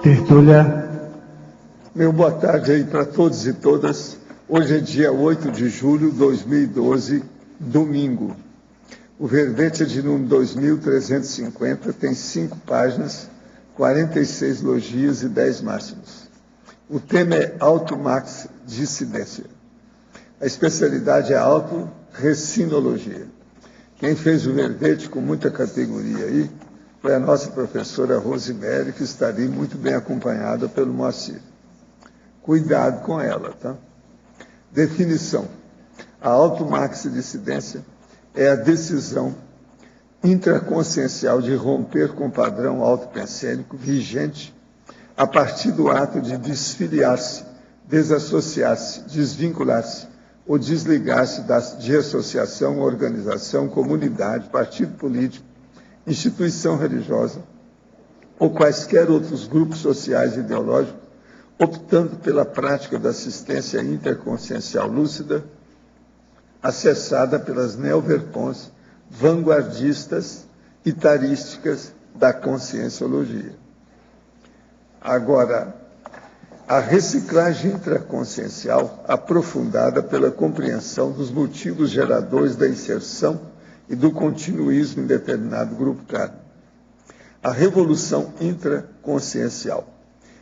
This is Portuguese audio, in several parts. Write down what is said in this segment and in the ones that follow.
Tertúlia. Meu boa tarde aí para todos e todas. Hoje é dia 8 de julho de 2012, domingo. O verbete é de número 2350, tem 5 páginas, 46 logias e 10 máximos. O tema é automax dissidência. A especialidade é autorrecinologia. Quem fez o verbete com muita categoria aí foi a nossa professora Rosemary, que está ali muito bem acompanhada pelo Moacir. Cuidado com ela, tá? Definição. A automaxidissidência é a decisão intraconsciencial de romper com o padrão autopensênico vigente a partir do ato de desfiliar-se, desassociar-se, desvincular-se ou desligar-se de associação, organização, comunidade, partido político, instituição religiosa ou quaisquer outros grupos sociais e ideológicos, optando pela prática da assistência interconsciencial lúcida, acessada pelas neoverpons vanguardistas e tarísticas da conscienciologia. Agora, a reciclagem intraconsciencial aprofundada pela compreensão dos motivos geradores da inserção e do continuismo em determinado grupo kármico. A revolução intraconsciencial.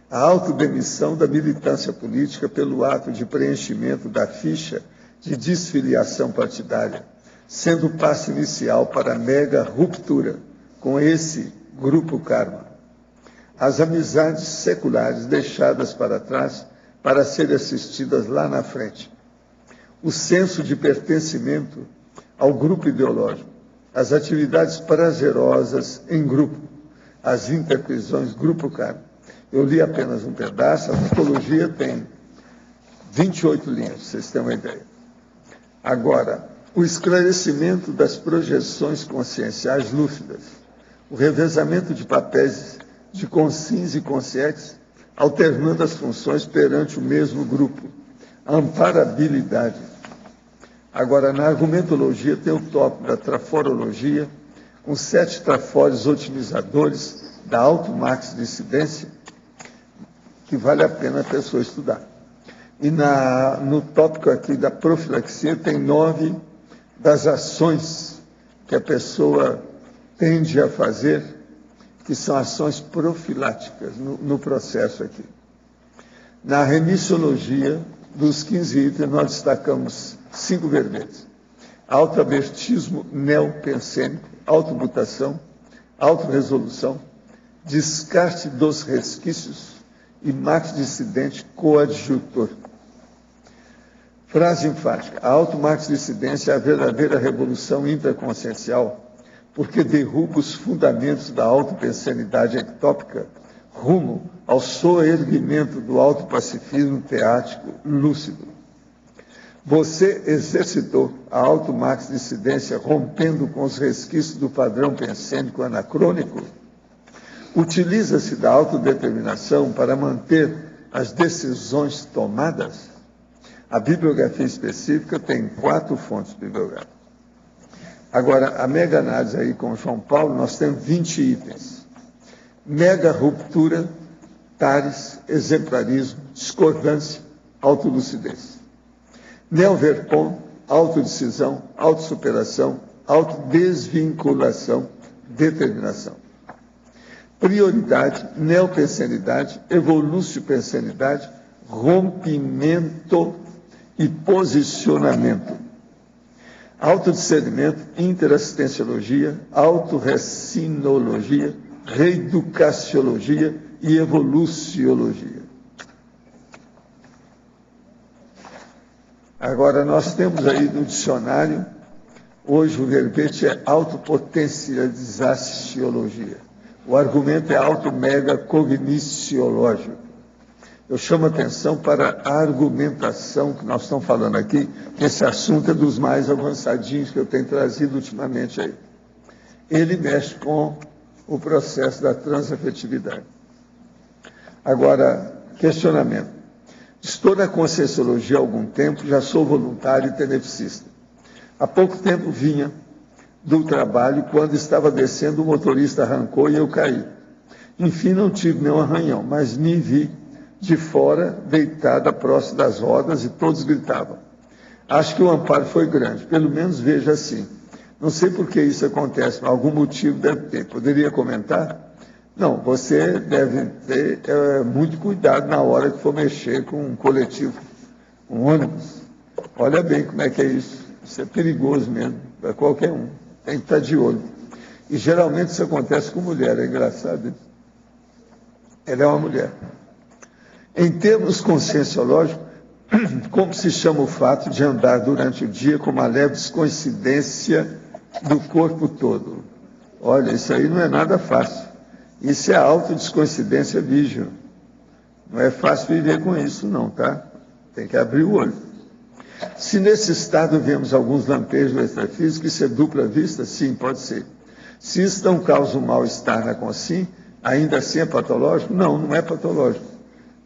A autodemissão da militância política pelo ato de preenchimento da ficha de desfiliação partidária, sendo o passo inicial para a mega ruptura com esse grupo karma. As amizades seculares deixadas para trás para serem assistidas lá na frente. O senso de pertencimento ao grupo ideológico. As atividades prazerosas em grupo. As interprisões grupo karma. Eu li apenas um pedaço, a psicologia tem 28 linhas, para vocês terem uma ideia. Agora, o esclarecimento das projeções conscienciais lúcidas, o revezamento de papéis de consciência e consciência, alternando as funções perante o mesmo grupo, a amparabilidade. Agora, na argumentologia tem o tópico da traforologia, com 7 trafores otimizadores da automaxidissidência, que vale a pena a pessoa estudar. E no tópico aqui da profilaxia tem 9 das ações que a pessoa tende a fazer, que são ações profiláticas no processo aqui. Na remissiologia, dos 15 itens, nós destacamos 5 verbetes. Autoabertismo neopensênico, automutação, autorresolução, descarte dos resquícios e maxidissidente coadjutor. Frase enfática. A automaxidissidência é a verdadeira revolução intraconsciencial, porque derruba os fundamentos da autopensenidade ectópica rumo ao soerguimento do autopacifismo teático lúcido. Você exercitou a automaxidissidência rompendo com os resquícios do padrão pensênico anacrônico? Utiliza-se da autodeterminação para manter as decisões tomadas? A bibliografia específica tem 4 fontes bibliográficas. Agora, a mega análise aí com João Paulo, nós temos 20 itens. Mega ruptura, tares, exemplarismo, discordância, autolucidez. Neoverpon, autodecisão, autossuperação, autodesvinculação, determinação. Prioridade, neopensenidade, evoluciopensenidade, rompimento e posicionamento. Autodiscernimento, interassistenciologia, autorrecinologia, reeducaciologia e evoluciologia. Agora, nós temos aí no dicionário, hoje o verbete é autopotencializaciologia. O argumento é auto-mega cogniciológico. Eu chamo a atenção para a argumentação que nós estamos falando aqui, que esse assunto é dos mais avançadinhos que eu tenho trazido ultimamente aí. Ele mexe com o processo da transafetividade. Agora, questionamento. Estou na conscienciologia há algum tempo, já sou voluntário e tenepsista. Há pouco tempo vinha do trabalho, quando estava descendo, o motorista arrancou e eu caí. Enfim, não tive nenhum arranhão, mas me vi de fora, deitada, próximo das rodas, e todos gritavam. Acho que o amparo foi grande, pelo menos vejo assim. Não sei por que isso acontece, mas algum motivo deve ter. Poderia comentar? Não, você deve ter muito cuidado na hora que for mexer com um coletivo, um ônibus. Olha bem como é que é isso. Isso é perigoso mesmo, para qualquer um. Tem que estar de olho. E geralmente isso acontece com mulher, é engraçado. Ela é uma mulher. Em termos conscienciológicos, como se chama o fato de andar durante o dia com uma leve descoincidência do corpo todo? Olha, isso aí não é nada fácil. Isso é autodescoincidência vígio. Não é fácil viver com isso, não, tá? Tem que abrir o olho. Se nesse estado vemos alguns lampejos extrafísicos, isso é dupla vista? Sim, pode ser. Se isso não causa um mal-estar na consciência, ainda assim é patológico? Não, não é patológico.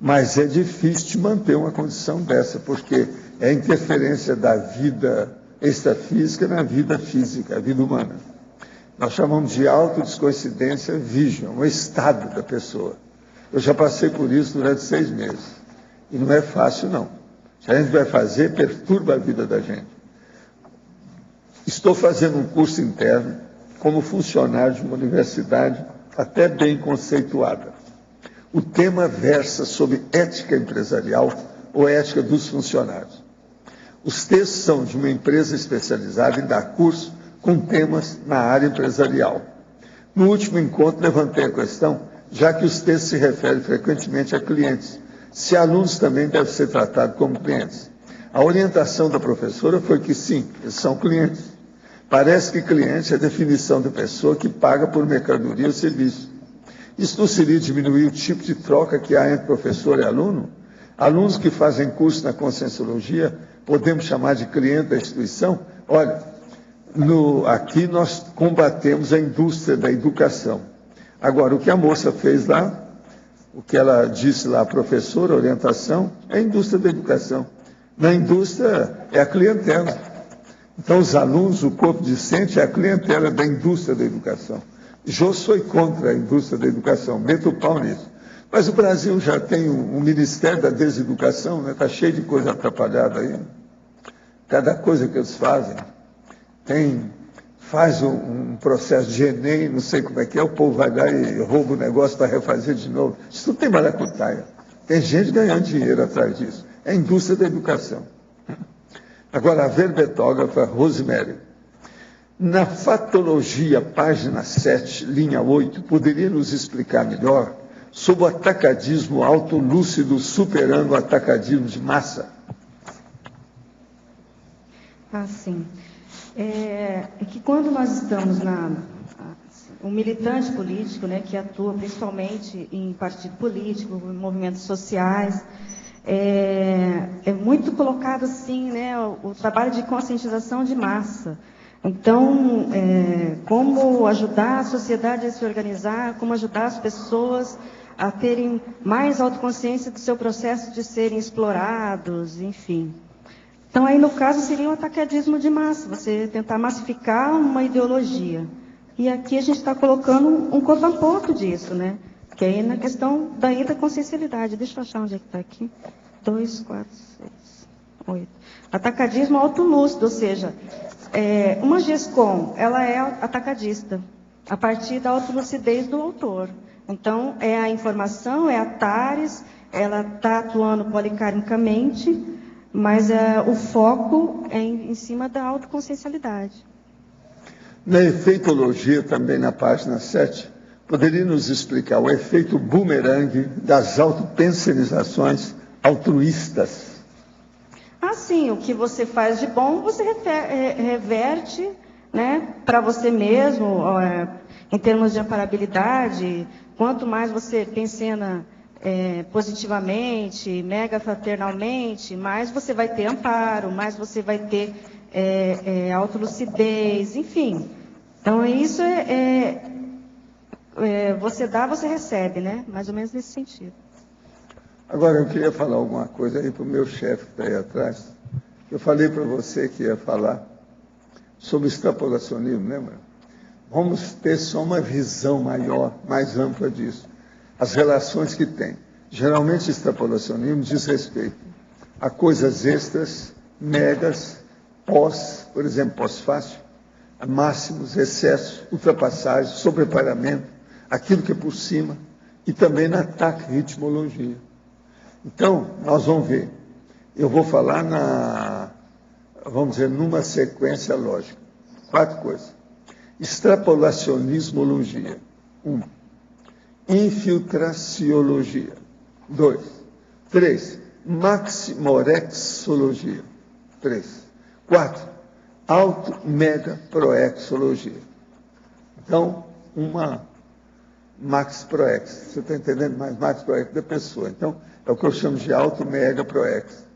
Mas é difícil de manter uma condição dessa, porque é a interferência da vida extrafísica na vida física, a vida humana. Nós chamamos de autodescoincidência vígio, um estado da pessoa. Eu já passei por isso durante 6 meses. E não é fácil, não. Se a gente vai fazer, perturba a vida da gente. Estou fazendo um curso interno como funcionário de uma universidade até bem conceituada. O tema versa sobre ética empresarial ou ética dos funcionários. Os textos são de uma empresa especializada em dar curso com temas na área empresarial. No último encontro, levantei a questão, já que os textos se referem frequentemente a clientes, se alunos também devem ser tratados como clientes. A orientação da professora foi que sim, eles são clientes. Parece que cliente é a definição de pessoa que paga por mercadoria ou serviço. Isso não seria diminuir o tipo de troca que há entre professor e aluno? Alunos que fazem curso na Conscienciologia, podemos chamar de cliente da instituição? Olha, aqui nós combatemos a indústria da educação. Agora, o que a moça fez lá, o que ela disse lá, professora, orientação, é a indústria da educação. Na indústria é a clientela. Então, os alunos, o corpo discente é a clientela da indústria da educação. Eu sou contra a indústria da educação, meto o pau nisso. Mas o Brasil já tem um Ministério da Deseducação, né? Está cheio de coisa atrapalhada aí. Cada coisa que eles fazem. Faz um processo de Enem, não sei como é que é, o povo vai lá e rouba o negócio para refazer de novo. Isso não tem maracutaia. Tem gente ganhando dinheiro atrás disso. É a indústria da educação. Agora, a verbetógrafa Rosemary. Na Fatologia, página 7, linha 8, poderia nos explicar melhor sobre o atacadismo autolúcido superando o atacadismo de massa? Sim. É que quando nós estamos um militante político, né, que atua principalmente em partido político, em movimentos sociais, é muito colocado assim, né, o trabalho de conscientização de massa. Então, como ajudar a sociedade a se organizar, como ajudar as pessoas a terem mais autoconsciência do seu processo de serem explorados, enfim. Então, aí no caso seria um atacadismo de massa, você tentar massificar uma ideologia. E aqui a gente está colocando um contraponto disso, né? Que é aí na questão da interconsciencialidade. Deixa eu achar onde é que está aqui. 2, 4, 6, 8. Atacadismo autolúcido, ou seja, uma GESCOM, ela é atacadista, a partir da autolucidez do autor. Então, é a informação, é a TARES, ela está atuando policarmicamente, mas o foco é em cima da autoconsciencialidade. Na efeitologia, também na página 7, poderia nos explicar o efeito bumerangue das autopensionizações altruístas? Sim, o que você faz de bom, você reverte, né, para você mesmo, em termos de amparabilidade. Quanto mais você pensena positivamente, mega fraternalmente, mais você vai ter amparo, mais você vai ter autolucidez, enfim. Então, isso você dá, você recebe, né? Mais ou menos nesse sentido. Agora, eu queria falar alguma coisa aí para o meu chefe que está aí atrás. Eu falei para você que ia falar sobre extrapolacionismo, lembra? Vamos ter só uma visão maior, mais ampla disso. as relações que tem. Geralmente, extrapolacionismo diz respeito a coisas extras, megas, por exemplo, pós-fácil, a máximos, excessos, ultrapassagem, sobreparamento, aquilo que é por cima, e também na taquiritmologia. Então, nós vamos ver. Eu vou falar vamos dizer, numa sequência lógica. 4 coisas. Extrapolacionismologia. 1. Infiltraciologia. 2. 3. Maximorexologia. 3. 4. Auto-mega-proexologia. Então, uma max-proex. Você está entendendo mais? Max-proex da pessoa. Então, é o que eu chamo de auto-mega-proex.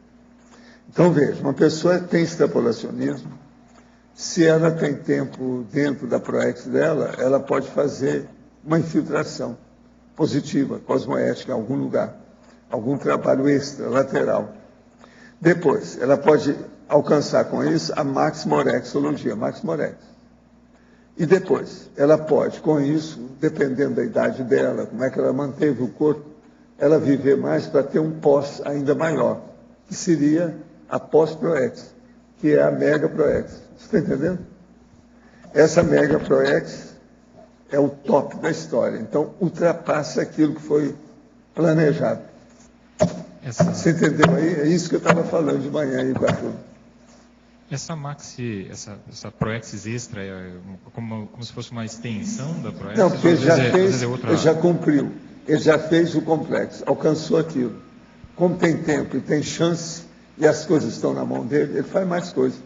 Então, veja, uma pessoa tem extrapolacionismo. Se ela tem tempo dentro da proex dela, ela pode fazer uma infiltração positiva, cosmoética, em algum lugar, algum trabalho extra, lateral. Depois, ela pode alcançar com isso a maximorexologia, maximorex. E depois, ela pode, com isso, dependendo da idade dela, como é que ela manteve o corpo, ela viver mais para ter um pós ainda maior, que seria a pós-proex, que é a mega-proex. Você está entendendo? Essa mega-proex é o top da história. Então, ultrapassa aquilo que foi planejado. Você entendeu aí? É isso que eu estava falando de manhã aí com a turma. Essa proexis extra é como se fosse uma extensão da proexis? Não, porque ele já fez, outra... ele já cumpriu, ele já fez o complexo, alcançou aquilo. Como tem tempo e tem chance, e as coisas estão na mão dele, ele faz mais coisas.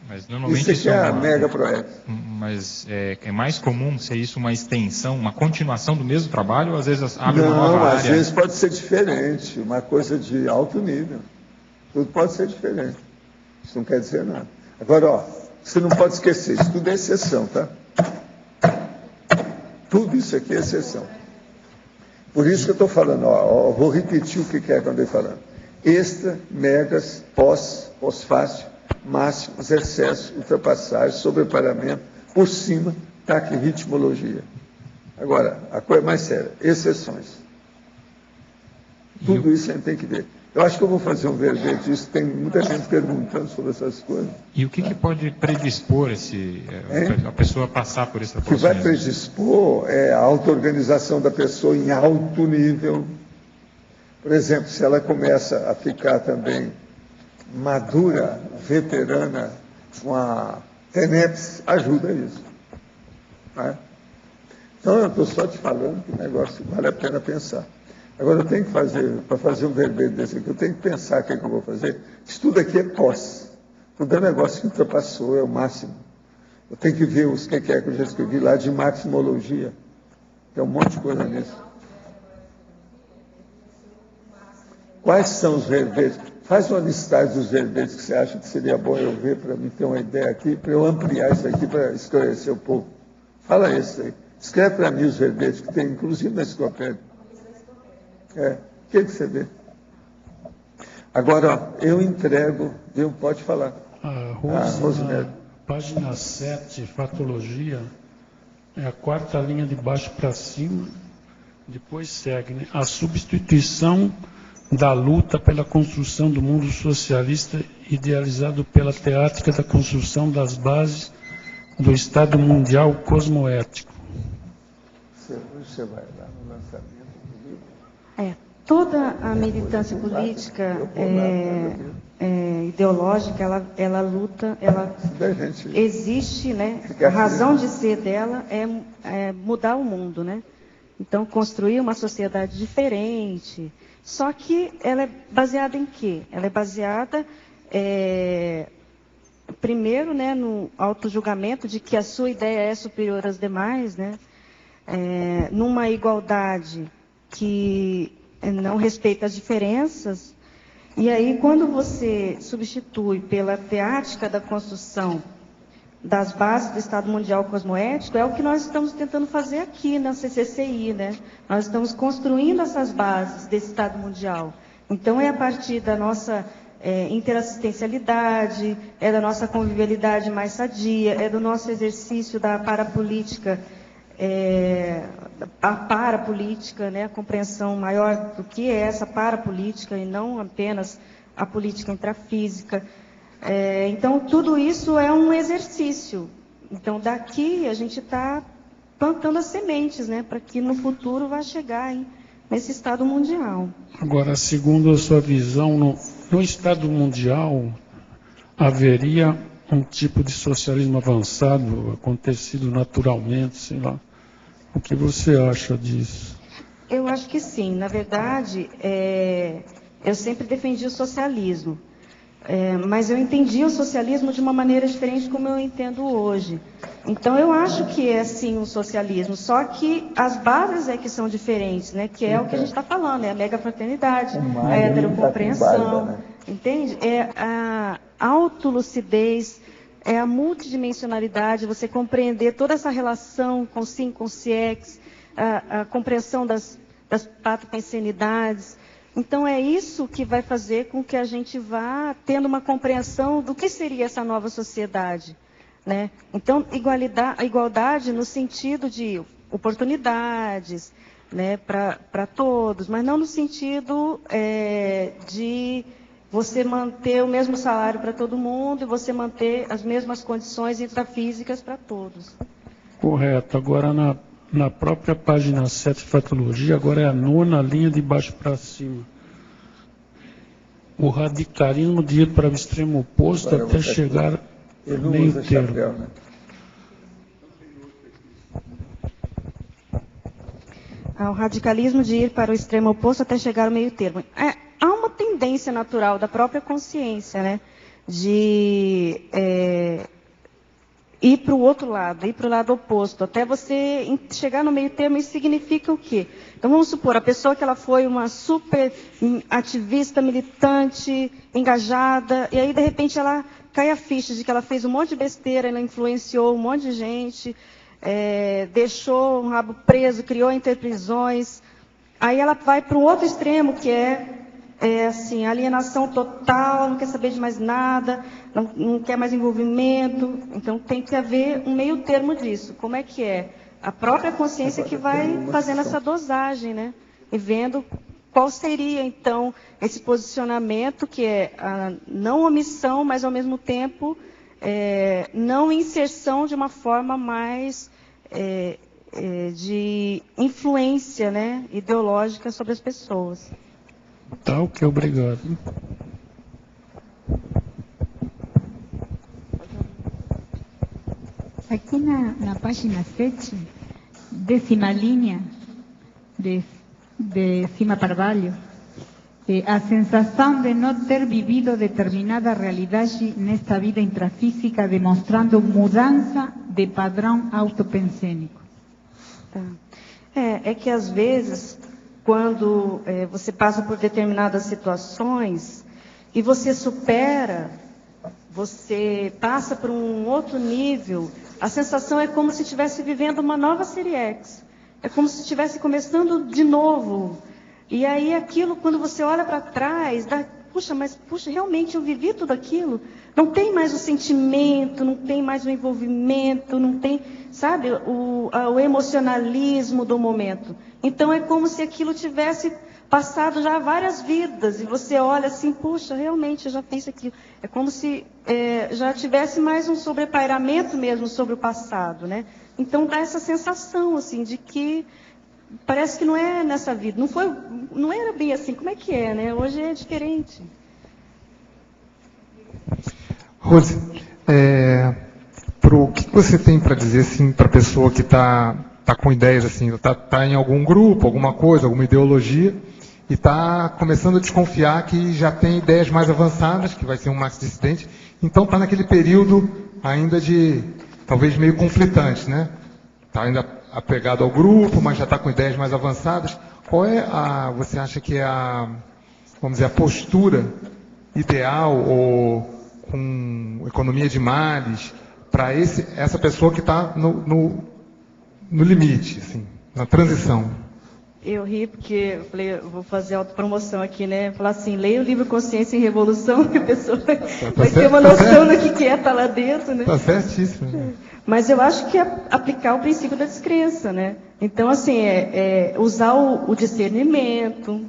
Mas normalmente isso é a mega proex. Mas é mais comum ser isso uma extensão, uma continuação do mesmo trabalho, ou às vezes abre uma nova área? Não, às vezes pode ser diferente, uma coisa de alto nível. Tudo pode ser diferente. Isso não quer dizer nada. Agora, você não pode esquecer, isso tudo é exceção, tá? Tudo isso aqui é exceção. Por isso que eu estou falando, vou repetir o que é que eu andei falando. Extra, megas, pós-fácil, máximos, excesso, ultrapassagem, sobreparamento, por cima, taquiritmologia. Agora, a coisa mais séria, exceções. Tudo isso a gente tem que ver. Eu acho que eu vou fazer um verbete disso, tem muita gente perguntando sobre essas coisas. E o que pode predispor a pessoa a passar por esse processo? O que vai predispor é a auto-organização da pessoa em alto nível. Por exemplo, se ela começa a ficar também madura, veterana, com a TENEPS, ajuda isso. Né? Então, eu estou só te falando que o negócio vale a pena pensar. Agora, eu tenho que fazer, para fazer um verbete desse aqui, eu tenho que pensar o que eu vou fazer. Isso tudo aqui é pós. Tudo é negócio que ultrapassou, é o máximo. Eu tenho que ver os que é que eu já escrevi lá de maximologia. Tem um monte de coisa nisso. Quais são os verbetes? Faz uma listagem dos verbetes que você acha que seria bom eu ver, para mim ter uma ideia aqui, para eu ampliar isso aqui, para esclarecer um pouco. Fala isso aí. Escreve para mim os verbetes que tem, inclusive na enciclopédia. O que você vê? Agora, eu entrego, pode falar. Rosemary. Página 7, fatologia, é a 4ª linha de baixo para cima, depois segue, né? A substituição da luta pela construção do mundo socialista idealizado pela teática da construção das bases do Estado Mundial Cosmoético. Você vai lá no lançamento do livro? Toda a militância política ideológica, ela luta, existe, né? A razão de ser dela é mudar o mundo, né? Então, construir uma sociedade diferente. Só que ela é baseada em quê? Ela é baseada, primeiro, né, no autojulgamento de que a sua ideia é superior às demais, né? Numa igualdade que não respeita as diferenças. E aí, quando você substitui pela teática da construção das bases do Estado Mundial Cosmoético, é o que nós estamos tentando fazer aqui na CCCI, né? Nós estamos construindo essas bases desse Estado Mundial. Então, é a partir da nossa interassistencialidade, é da nossa convivialidade mais sadia, é do nosso exercício da parapolítica a parapolítica, né, a compreensão maior do que é essa parapolítica e não apenas a política intrafísica. Então, tudo isso é um exercício. Então, daqui a gente está plantando as sementes, né, para que no futuro vá chegar nesse estado mundial. Agora, segundo a sua visão, no estado mundial haveria um tipo de socialismo avançado acontecido naturalmente, sei lá. O que você acha disso? Eu acho que sim. Na verdade, eu sempre defendi o socialismo. Mas eu entendi o socialismo de uma maneira diferente como eu entendo hoje. Então, eu acho que é, sim, um socialismo, só que as bases que são diferentes, né? Que é o que a gente está falando, é a megafraternidade, a heterocompreensão, entende? É a autolucidez, é a multidimensionalidade, você compreender toda essa relação com sim, com siex, a compreensão das patopensenidades. Então, é isso que vai fazer com que a gente vá tendo uma compreensão do que seria essa nova sociedade, né? Então, a igualdade no sentido de oportunidades, né, para todos, mas não no sentido de você manter o mesmo salário para todo mundo e você manter as mesmas condições intrafísicas para todos. Correto. Agora, na própria página 7 de Fatologia, agora é a 9ª linha de baixo para cima. O radicalismo de ir para o extremo oposto até chegar ao meio termo. Né? O radicalismo de ir para o extremo oposto até chegar ao meio termo. Há uma tendência natural da própria consciência, né, de ir para o outro lado, ir para o lado oposto, até você chegar no meio termo. Isso significa o quê? Então, vamos supor, a pessoa que ela foi uma super ativista, militante, engajada, e aí, de repente, ela cai a ficha de que ela fez um monte de besteira, ela influenciou um monte de gente, deixou um rabo preso, criou interprisões. Aí ela vai para um outro extremo, que assim, alienação total, não quer saber de mais nada, não quer mais envolvimento. Então, tem que haver um meio termo disso. Como é que é? A própria consciência que vai fazendo essa dosagem, né? E vendo qual seria, então, esse posicionamento, que é a não omissão, mas, ao mesmo tempo, não inserção de uma forma mais de influência, né, ideológica sobre as pessoas. Tá, ok, obrigado. Aqui na página 7, 10ª linha, de cima para baixo, a sensação de não ter vivido determinada realidade nesta vida intrafísica, demonstrando mudança de padrão autopensênico. Tá. É que, às vezes, quando você passa por determinadas situações e você supera, você passa por um outro nível, a sensação é como se estivesse vivendo uma nova série X. É como se estivesse começando de novo. E aí aquilo, quando você olha para trás, puxa, realmente eu vivi tudo aquilo? Não tem mais o sentimento, não tem mais o envolvimento, não tem, sabe, o emocionalismo do momento. Então é como se aquilo tivesse passado já várias vidas, e você olha assim, puxa, realmente eu já fiz aquilo. É como se já tivesse mais um sobrepairamento mesmo sobre o passado, né? Então dá essa sensação, assim, de que parece que não é nessa vida, não era bem assim. Como é que é, né? Hoje é diferente. Rose, o que você tem para dizer, assim, para a pessoa que está com ideias, assim, está em algum grupo, alguma coisa, alguma ideologia, e está começando a desconfiar que já tem ideias mais avançadas, que vai ser um marxista-dissidente, então está naquele período ainda de, talvez, meio conflitante, né? Está ainda apegado ao grupo, mas já está com ideias mais avançadas. Qual é você acha que é vamos dizer, a postura ideal, ou com economia de males, para essa pessoa que está no limite, assim, na transição? Eu ri porque eu falei, eu vou fazer autopromoção aqui, né? Falar assim, leia o livro Consciência em Revolução, que a pessoa vai ter uma noção do que é estar lá dentro, né? Está certíssimo. Mas eu acho que é aplicar o princípio da descrença, né? Então, assim, usar o discernimento,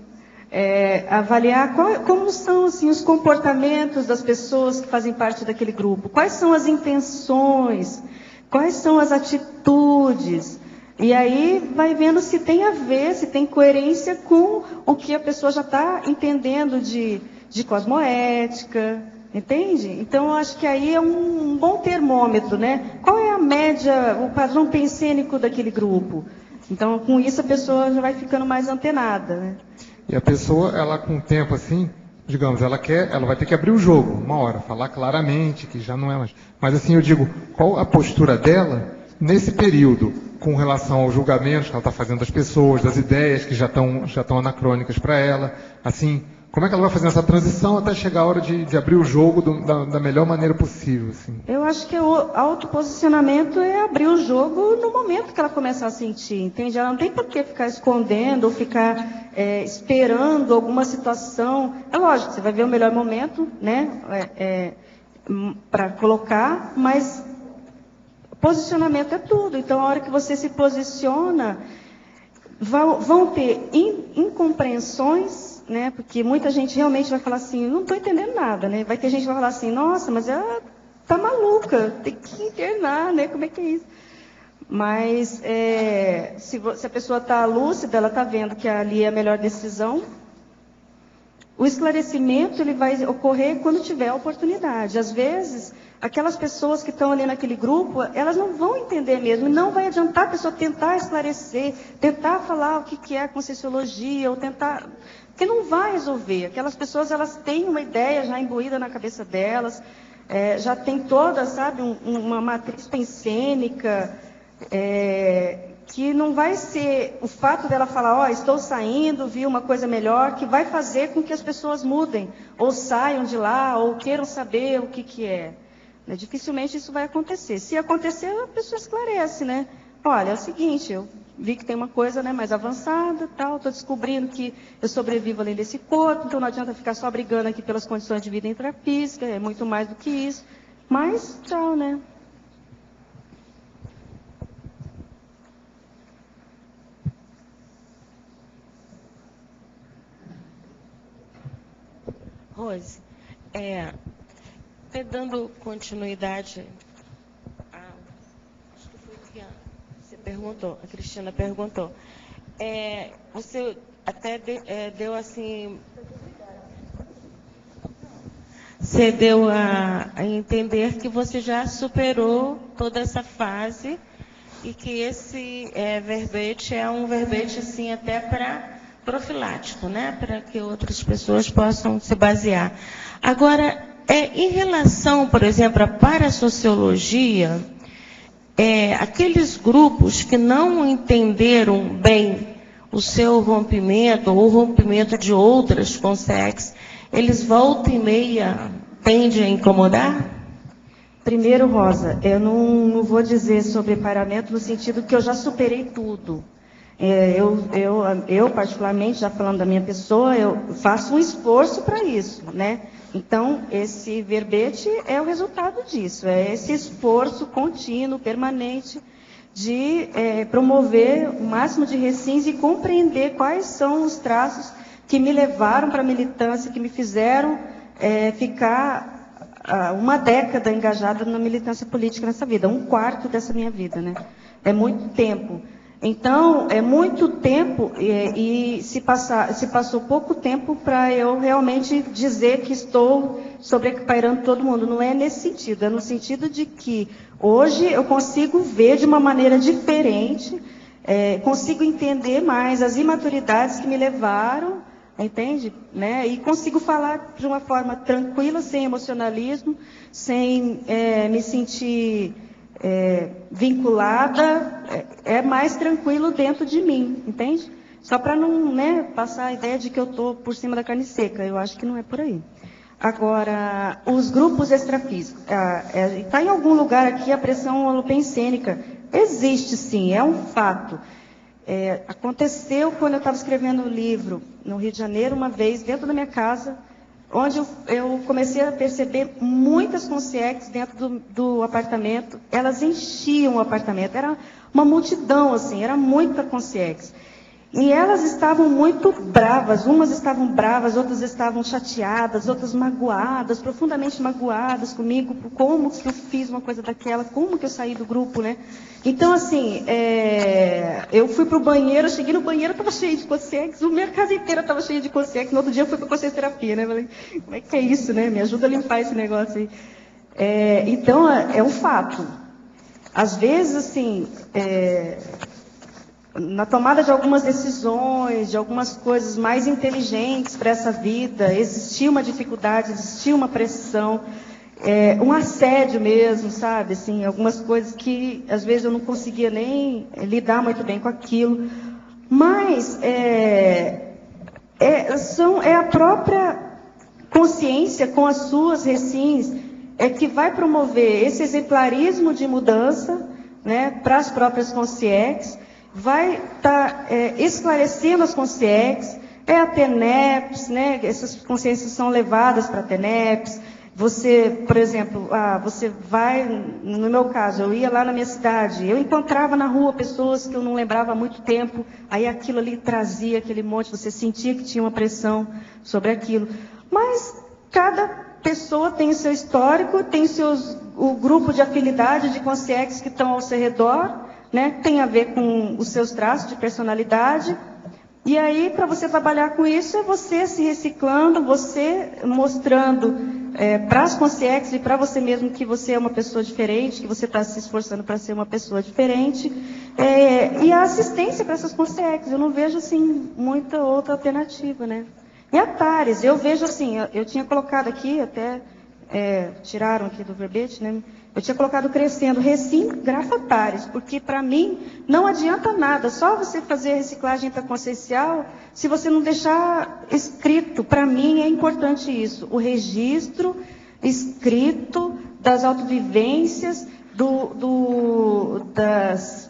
avaliar como são assim, os comportamentos das pessoas que fazem parte daquele grupo, quais são as intenções, quais são as atitudes. E aí vai vendo se tem a ver, se tem coerência com o que a pessoa já está entendendo de cosmoética, entende? Então, eu acho que aí é um bom termômetro, né? Qual é a média, o padrão pensênico daquele grupo? Então, com isso, a pessoa já vai ficando mais antenada, né? E a pessoa, ela com o tempo assim, digamos, ela vai ter que abrir o jogo, uma hora, falar claramente que já não é mais. Mas assim, eu digo, qual a postura dela nesse período, com relação aos julgamentos que ela está fazendo das pessoas, das ideias que já estão anacrônicas para ela, assim, como é que ela vai fazer essa transição até chegar a hora de abrir o jogo da melhor maneira possível? Assim? Eu acho que o autoposicionamento é abrir o jogo no momento que ela começar a sentir, entende? Ela não tem por que ficar escondendo ou ficar esperando alguma situação. É lógico, você vai ver o melhor momento, né, para colocar, mas posicionamento é tudo. Então, a hora que você se posiciona, vão ter incompreensões, né? Porque muita gente realmente vai falar assim, não estou entendendo nada, né? Vai ter gente que vai falar assim, nossa, mas ela está maluca, tem que internar, né? Como é que é isso? Mas se a pessoa está lúcida, ela está vendo que ali é a melhor decisão. O esclarecimento ele vai ocorrer quando tiver a oportunidade. Às vezes, aquelas pessoas que estão ali naquele grupo, elas não vão entender mesmo. Não vai adiantar a pessoa tentar esclarecer, tentar falar o que é a Conscienciologia, ou tentar... Porque não vai resolver. Aquelas pessoas, elas têm uma ideia já imbuída na cabeça delas, já tem toda, sabe, uma matriz pensênica, que não vai ser o fato dela falar, estou saindo, vi uma coisa melhor, que vai fazer com que as pessoas mudem, ou saiam de lá, ou queiram saber o que é. Dificilmente isso vai acontecer. Se acontecer, a pessoa esclarece, né? Olha, é o seguinte, eu vi que tem uma coisa, né, mais avançada, tal, estou descobrindo que eu sobrevivo além desse corpo, então não adianta ficar só brigando aqui pelas condições de vida intrafísica, é muito mais do que isso. Mas, tchau, né? Rose, dando continuidade, acho que foi o que você perguntou, a Cristina perguntou. Você até deu assim, você deu a entender que você já superou toda essa fase e que esse verbete é um verbete assim até para profilático, né? Para que outras pessoas possam se basear. Agora, em relação, por exemplo, à parasociologia, aqueles grupos que não entenderam bem o seu rompimento ou o rompimento de outras consex, eles volta e meia tendem a incomodar? Primeiro, Rosa, eu não vou dizer sobre paramento no sentido que eu já superei tudo. Eu, particularmente, já falando da minha pessoa, eu faço um esforço para isso, né? Então, esse verbete é o resultado disso, é esse esforço contínuo, permanente, de promover o máximo de recins e compreender quais são os traços que me levaram para a militância, que me fizeram ficar uma década engajada na militância política nessa vida, 1/4 dessa minha vida, né? É muito tempo. Então, é muito tempo e se passou pouco tempo para eu realmente dizer que estou sobrepairando todo mundo. Não é nesse sentido, é no sentido de que hoje eu consigo ver de uma maneira diferente, consigo entender mais as imaturidades que me levaram, entende? Né? E consigo falar de uma forma tranquila, sem emocionalismo, sem me sentir... vinculada, mais tranquilo dentro de mim, entende? Só para não passar a ideia de que eu estou por cima da carne seca, eu acho que não é por aí. Agora, os grupos extrafísicos, está em algum lugar aqui a pressão holopensênica, existe sim, é um fato. Aconteceu quando eu estava escrevendo um livro no Rio de Janeiro, uma vez, dentro da minha casa, onde eu comecei a perceber muitas consciências dentro do apartamento. Elas enchiam o apartamento, era uma multidão, assim, era muita consciência. E elas estavam muito bravas, umas estavam bravas, outras estavam chateadas, outras magoadas, profundamente magoadas comigo, por como que eu fiz uma coisa daquela, como que eu saí do grupo, né? Então, assim, eu fui para o banheiro, eu cheguei no banheiro, estava cheio de consciência, a minha casa inteira estava cheia de consciência, no outro dia eu fui para a consciência terapia, né? Falei, como é que é isso, né? Me ajuda a limpar esse negócio aí. Então, é um fato. Às vezes, assim, na tomada de algumas decisões, de algumas coisas mais inteligentes para essa vida, existia uma dificuldade, existia uma pressão, um assédio mesmo, sabe? Assim, algumas coisas que às vezes eu não conseguia nem lidar muito bem com aquilo. Mas é a própria consciência com as suas recins que vai promover esse exemplarismo de mudança, né, para as próprias consciências. Vai estar esclarecendo as consciências, a TENEPS, né? Essas consciências são levadas para a TENEPS. Você, por exemplo, você vai, no meu caso, eu ia lá na minha cidade, eu encontrava na rua pessoas que eu não lembrava há muito tempo, aí aquilo ali trazia aquele monte, você sentia que tinha uma pressão sobre aquilo. Mas cada pessoa tem o seu histórico, tem o grupo de afinidade de consciências que estão ao seu redor, né? Tem a ver com os seus traços de personalidade. E aí, para você trabalhar com isso, é você se reciclando, você mostrando para as consciências e para você mesmo que você é uma pessoa diferente, que você está se esforçando para ser uma pessoa diferente. E a assistência para essas consciências, eu não vejo assim muita outra alternativa, né? E a TARES, eu vejo assim, eu tinha colocado aqui, até tiraram aqui do verbete, né? Eu tinha colocado crescendo, recim, grafa TARES, porque para mim não adianta nada, só você fazer reciclagem intraconsciencial, se você não deixar escrito. Para mim é importante isso, o registro escrito das autovivências, das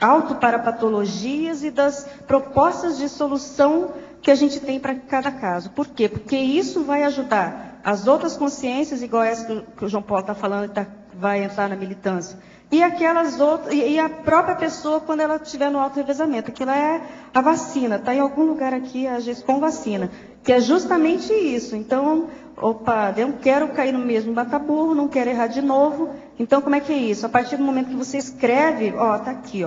autoparapatologias e das propostas de solução que a gente tem para cada caso. Por quê? Porque isso vai ajudar as outras consciências, igual essa que o João Paulo está falando, que vai entrar na militância, e aquelas outras, e a própria pessoa quando ela estiver no auto-revezamento. Aquilo é a vacina, está em algum lugar aqui a GESCOM vacina, que é justamente isso. Então, eu não quero cair no mesmo bata-burro, não quero errar de novo. Então, como é que é isso? A partir do momento que você escreve, está aqui,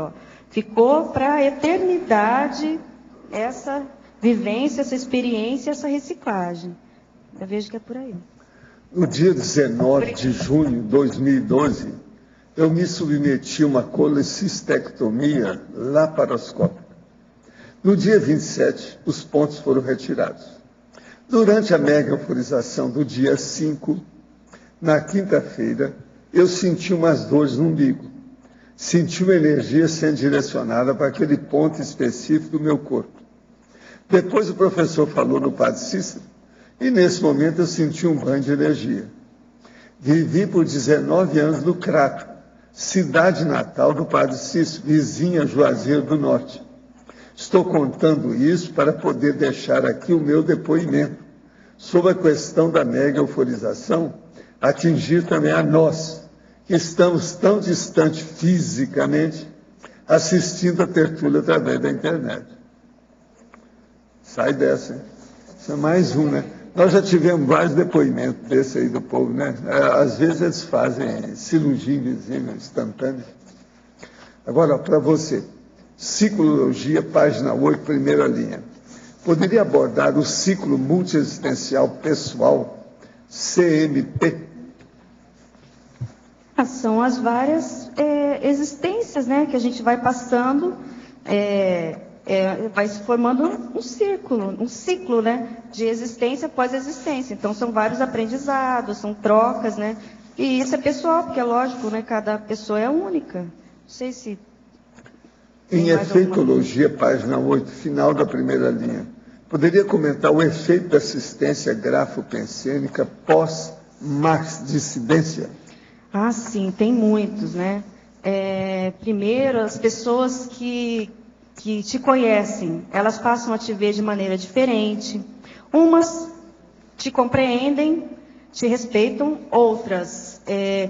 ficou para a eternidade essa vivência, essa experiência, essa reciclagem. Eu vejo que é por aí. No dia 19 de junho de 2012, eu me submeti a uma colecistectomia laparoscópica. No dia 27, os pontos foram retirados. Durante a mega euforização do dia 5, na quinta-feira, eu senti umas dores no umbigo. Senti uma energia sendo direcionada para aquele ponto específico do meu corpo. Depois o professor falou no Padre Cícero, e nesse momento eu senti um banho de energia. Vivi por 19 anos no Crato, cidade natal do Padre Cícero, vizinha Juazeiro do Norte. Estou contando isso para poder deixar aqui o meu depoimento sobre a questão da mega euforização, atingir também a nós, que estamos tão distantes fisicamente, assistindo a tertúlia através da internet. Sai dessa, hein? Isso é mais um, né? Nós já tivemos vários depoimentos desse aí do povo, né? Às vezes eles fazem cirurgia invisível, instantânea. Agora, para você, Ciclologia, página 8, primeira linha. Poderia abordar o ciclo multiexistencial pessoal, CMP? São as várias existências, né, que a gente vai passando, vai se formando um ciclo, né, de existência após existência. Então, são vários aprendizados, são trocas, né, e isso é pessoal, porque é lógico, né, cada pessoa é única. Não sei se... Em efeitologia, página 8, final da primeira linha, poderia comentar o efeito da assistência grafopensênica pós-dissidência? Sim, tem muitos, né? Primeiro, as pessoas que te conhecem, elas passam a te ver de maneira diferente. Umas te compreendem, te respeitam, outras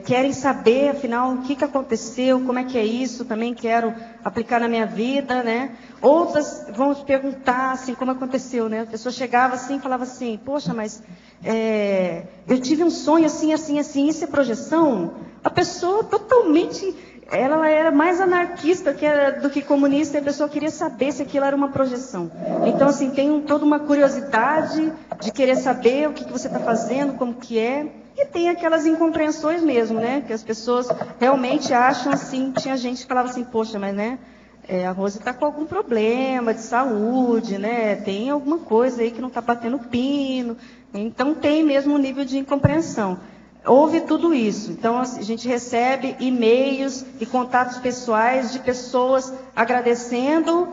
querem saber, afinal, o que aconteceu, como é que é isso, também quero aplicar na minha vida, né? Outras vão te perguntar, assim, como aconteceu, né? A pessoa chegava assim e falava assim, poxa, mas eu tive um sonho assim, assim, assim, isso é projeção? A pessoa totalmente, ela era mais anarquista do que comunista, e a pessoa queria saber se aquilo era uma projeção. Então, assim, tem toda uma curiosidade de querer saber o que você está fazendo, como que é. E tem aquelas incompreensões mesmo, né? Que as pessoas realmente acham assim. Tinha gente que falava assim, poxa, mas né? A Rose está com algum problema de saúde, né? Tem alguma coisa aí que não está batendo pino. Então tem mesmo um nível de incompreensão. Houve tudo isso. Então a gente recebe e-mails e contatos pessoais de pessoas agradecendo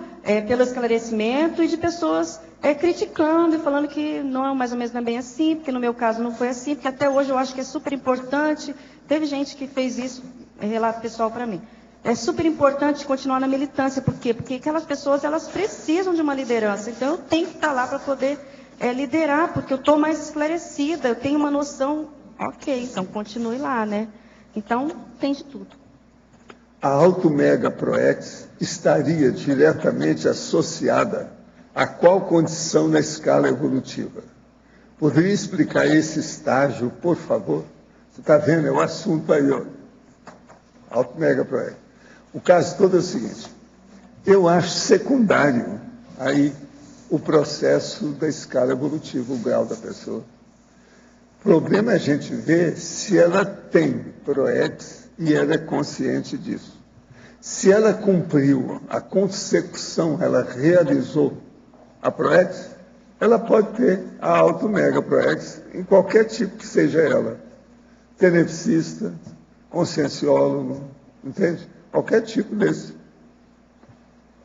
pelo esclarecimento e de pessoas criticando e falando que não, mais ou menos não é bem assim, porque no meu caso não foi assim, porque até hoje eu acho que é super importante. Teve gente que fez isso, relato pessoal para mim. É super importante continuar na militância. Por quê? Porque aquelas pessoas, elas precisam de uma liderança. Então eu tenho que estar lá para poder liderar, porque eu estou mais esclarecida, eu tenho uma noção. Ok, então continue lá, né? Então, tem de tudo. A Alto Mega Proex estaria diretamente associada a qual condição na escala evolutiva? Poderia explicar esse estágio, por favor? Você está vendo, é o assunto aí, ó. Alto Mega Proex. O caso todo é o seguinte, eu acho secundário aí o processo da escala evolutiva, o grau da pessoa. O problema é a gente ver se ela tem PROEX e ela é consciente disso. Se ela cumpriu a consecução, ela realizou a PROEX, ela pode ter a Alto Mega PROEX em qualquer tipo que seja ela. Tenepsista, conscienciólogo, entende? Qualquer tipo desse.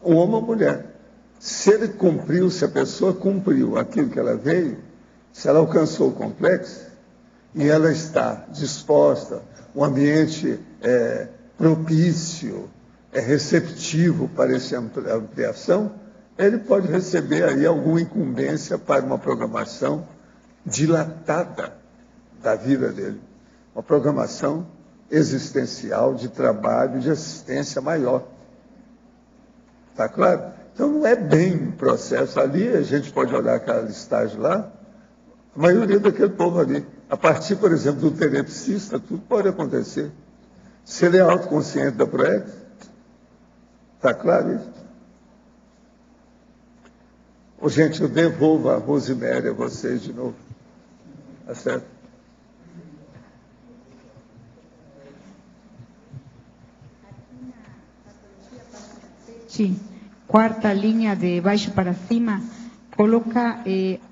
Um homem ou mulher. Se ele cumpriu, se a pessoa cumpriu aquilo que ela veio, se ela alcançou o complexo, e ela está disposta, um ambiente propício, receptivo para essa ampliação, ele pode receber aí alguma incumbência para uma programação dilatada da vida dele. Uma programação existencial, de trabalho, de assistência maior. Está claro? Então não é bem um processo. Ali a gente pode olhar aquela listagem lá, a maioria daquele povo ali. A partir, por exemplo, do tenepsista, tudo pode acontecer. Se ele é autoconsciente da PROEX, está claro isso? Ô, gente, eu devolvo a Rosemary a vocês de novo. Tá certo? Sim. Quarta linha de baixo para cima, coloca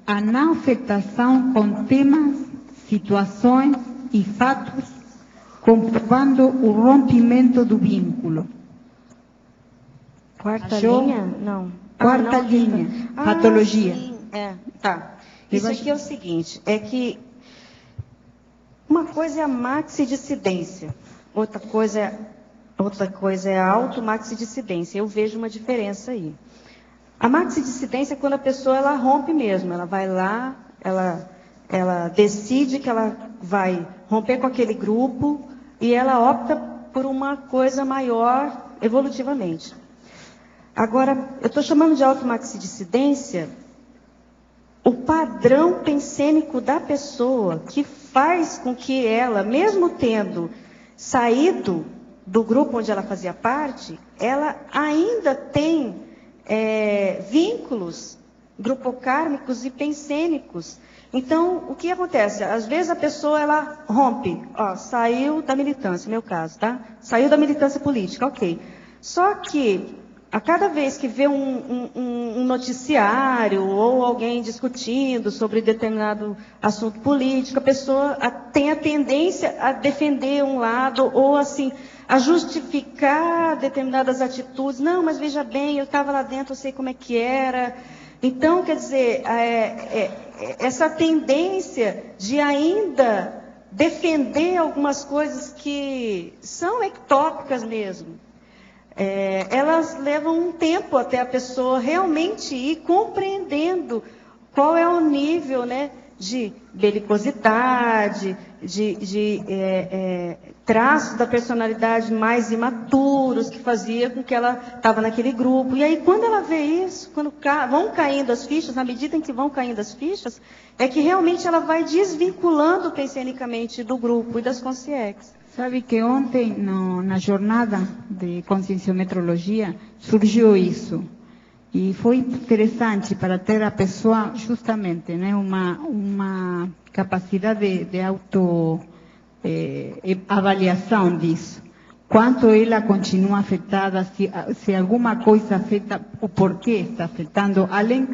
a não afetação com temas, situações e fatos, comprovando o rompimento do vínculo. Quarta Achou? linha? Não. Quarta não, linha, patologia. Sim. Tá. Isso aqui é o seguinte, é que uma coisa é a maxidissidência, outra coisa é a automaxidissidência. Eu vejo uma diferença aí. A maxidissidência é quando a pessoa ela rompe mesmo, ela vai lá, ela decide que ela vai romper com aquele grupo e ela opta por uma coisa maior evolutivamente. Agora, eu estou chamando de automaxidissidência o padrão pensênico da pessoa que faz com que ela, mesmo tendo saído do grupo onde ela fazia parte, ela ainda tem vínculos grupocármicos e pensênicos. Então, o que acontece? Às vezes a pessoa ela rompe, saiu da militância, meu caso, tá? Saiu da militância política, ok. Só que a cada vez que vê um noticiário ou alguém discutindo sobre determinado assunto político, a pessoa tem a tendência a defender um lado ou assim a justificar determinadas atitudes. Não, mas veja bem, eu estava lá dentro, eu sei como é que era. Então, quer dizer, essa tendência de ainda defender algumas coisas que são ectópicas mesmo, elas levam um tempo até a pessoa realmente ir compreendendo qual é o nível, né, de belicosidade, traços da personalidade mais imaturos, que fazia com que ela estava naquele grupo. E aí, quando ela vê isso, quando vão caindo as fichas, na medida em que vão caindo as fichas, é que realmente ela vai desvinculando pensenicamente do grupo e das consciex. Sabe que ontem, na jornada de conscienciometrologia, surgiu isso. E foi interessante para ter a pessoa, justamente, né, uma capacidade de autoavaliação disso. Quanto ela continua afetada, se alguma coisa afeta, o porquê está afetando, além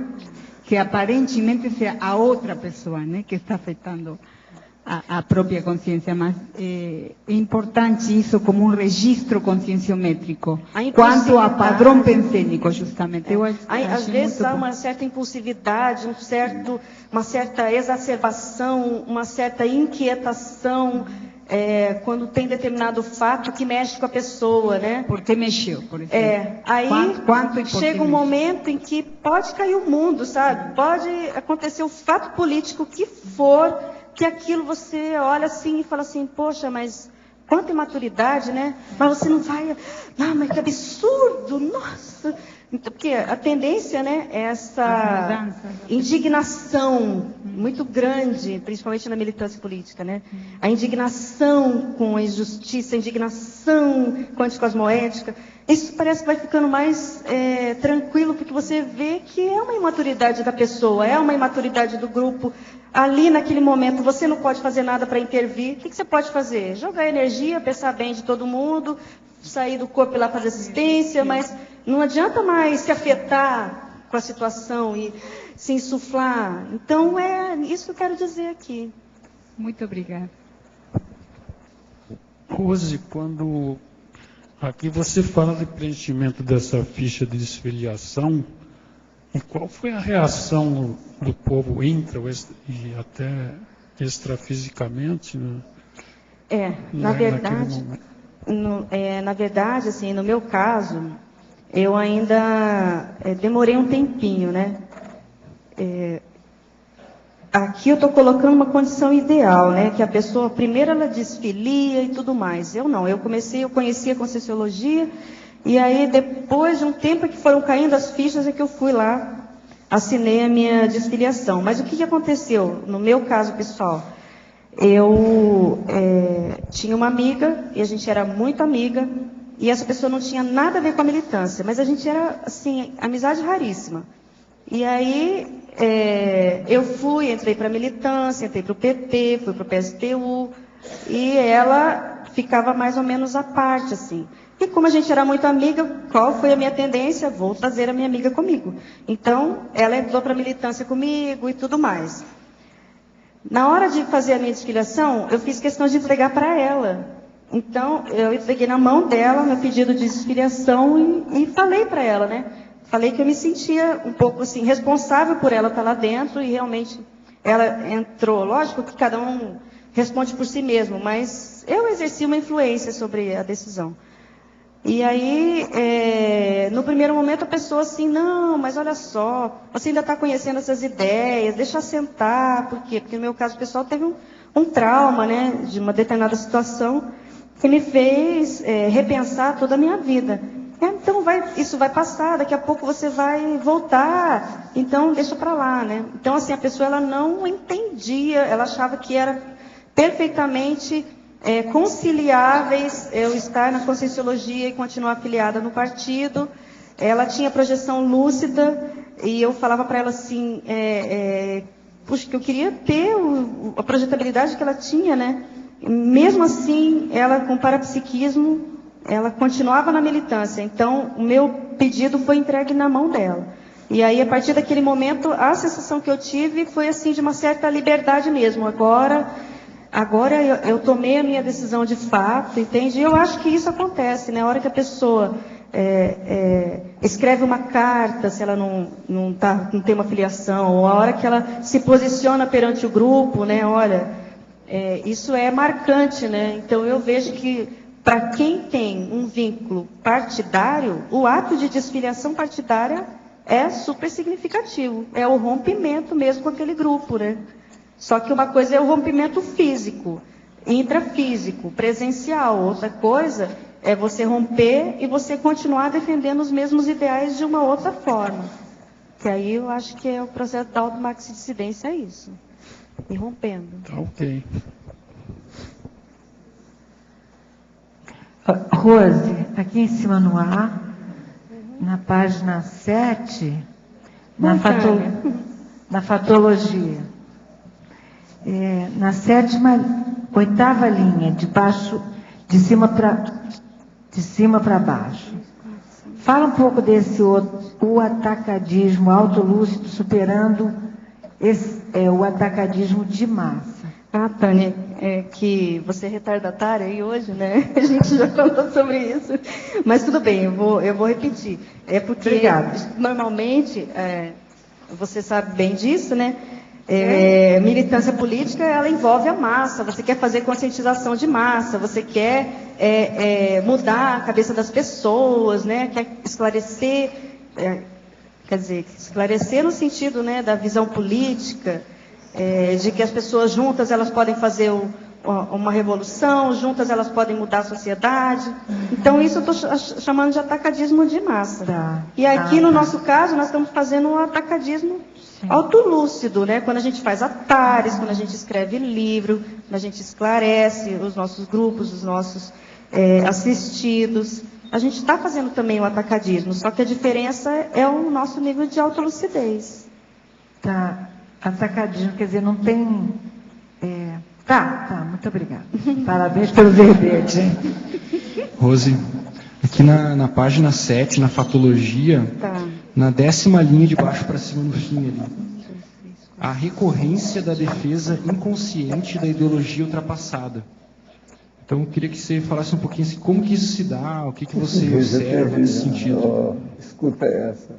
que aparentemente seja a outra pessoa, né, que está afetando a própria consciência, mas é importante isso como um registro conscienciométrico, quanto a padrão pensênico, justamente. Às vezes há uma certa impulsividade, uma certa exacerbação, uma certa inquietação, quando tem determinado fato que mexe com a pessoa, né? Porque mexeu, por exemplo. Aí chega um momento em que pode cair o mundo, sabe? Pode acontecer o fato político que for, que aquilo você olha assim e fala assim, poxa, mas quanta imaturidade, né? Mas você não vai, mas que absurdo, nossa. Então, porque a tendência, né, é essa indignação muito grande, principalmente na militância política, né? A indignação com a injustiça, a indignação com a anticosmoética. Isso parece que vai ficando mais tranquilo, porque você vê que é uma imaturidade da pessoa, é uma imaturidade do grupo. Ali, naquele momento, você não pode fazer nada para intervir. O que você pode fazer? Jogar energia, pensar bem de todo mundo, sair do corpo e ir lá fazer assistência, mas não adianta mais se afetar com a situação e se insuflar. Então, é isso que eu quero dizer aqui. Muito obrigada. Rose, quando aqui você fala de preenchimento dessa ficha de desfiliação, e qual foi a reação do povo intra e até extrafisicamente? Né? Na verdade, assim, no meu caso, eu ainda demorei um tempinho, né? Aqui eu estou colocando uma condição ideal, né? Que a pessoa, primeiro ela desfilia e tudo mais. Eu não, eu conhecia a Conscienciologia, e aí depois de um tempo que foram caindo as fichas é que eu fui lá, assinei a minha desfiliação. Mas o que aconteceu no meu caso pessoal? Eu tinha uma amiga, e a gente era muito amiga, e essa pessoa não tinha nada a ver com a militância, mas a gente era, assim, amizade raríssima. E aí eu entrei para a militância, entrei para o PT, fui para o PSTU, e ela ficava mais ou menos à parte, assim. E como a gente era muito amiga, qual foi a minha tendência? Vou trazer a minha amiga comigo. Então, ela entrou para a militância comigo e tudo mais. Na hora de fazer a minha desfiliação, eu fiz questão de entregar para ela. Então, eu entreguei na mão dela meu pedido de desfiliação e falei para ela, né? Falei que eu me sentia um pouco assim, responsável por ela estar lá dentro, e realmente ela entrou. Lógico que cada um responde por si mesmo, mas eu exerci uma influência sobre a decisão. E aí, no primeiro momento, a pessoa assim, não, mas olha só, você ainda está conhecendo essas ideias, deixa assentar. Por quê? Porque no meu caso pessoal teve um trauma, né, de uma determinada situação, que me fez repensar toda a minha vida. Então, isso vai passar, daqui a pouco você vai voltar, então deixa para lá, né? Então, assim, a pessoa ela não entendia, ela achava que era perfeitamente conciliáveis eu estar na Conscienciologia e continuar afiliada no partido. Ela tinha projeção lúcida, e eu falava para ela assim, puxa, que eu queria ter a projetabilidade que ela tinha, né? Mesmo assim, ela com parapsiquismo, ela continuava na militância. Então, o meu pedido foi entregue na mão dela. E aí, a partir daquele momento, a sensação que eu tive foi assim, de uma certa liberdade mesmo. Agora eu tomei a minha decisão de fato, entende? E eu acho que isso acontece, né? A hora que a pessoa escreve uma carta, se ela não tem uma filiação, ou a hora que ela se posiciona perante o grupo, né? Olha, isso é marcante, né? Então eu vejo que para quem tem um vínculo partidário, o ato de desfiliação partidária é super significativo. É o rompimento mesmo com aquele grupo, né? Só que uma coisa é o rompimento físico, intrafísico, presencial. Outra coisa é você romper e você continuar defendendo os mesmos ideais de uma outra forma. Que aí eu acho que é o processo da automaxidissidência, é isso. E rompendo. Tá ok. Rose, aqui em cima no A, na página 7, na fatologia, na 8ª linha, de cima para baixo. Fala um pouco desse o atacadismo autolúcido superando o atacadismo de massa. Tânia, que você é retardatária aí hoje, né? A gente já falou sobre isso. Mas tudo bem, eu vou repetir. É porque, normalmente, você sabe bem disso, né? Militância política, ela envolve a massa. Você quer fazer conscientização de massa, você quer mudar a cabeça das pessoas, né? Quer esclarecer, esclarecer no sentido, né, da visão política, de que as pessoas juntas elas podem fazer uma revolução, juntas elas podem mudar a sociedade. Então isso eu estou chamando de atacadismo de massa. Tá. E aqui no nosso caso nós estamos fazendo um atacadismo autolúcido, né? Quando a gente faz atares, quando a gente escreve livro, quando a gente esclarece os nossos grupos, os nossos assistidos, a gente está fazendo também o atacadismo, só que a diferença é o nosso nível de autolucidez. Tá. Atacadismo, quer dizer, não tem... Tá, muito obrigada. Parabéns pelo verbete. Rose, aqui na página 7, na fatologia, na 10ª linha de baixo para cima no fim ali, a recorrência da defesa inconsciente da ideologia ultrapassada. Então, eu queria que você falasse um pouquinho assim, como que isso se dá, o que você observa nesse sentido. Escuta essa.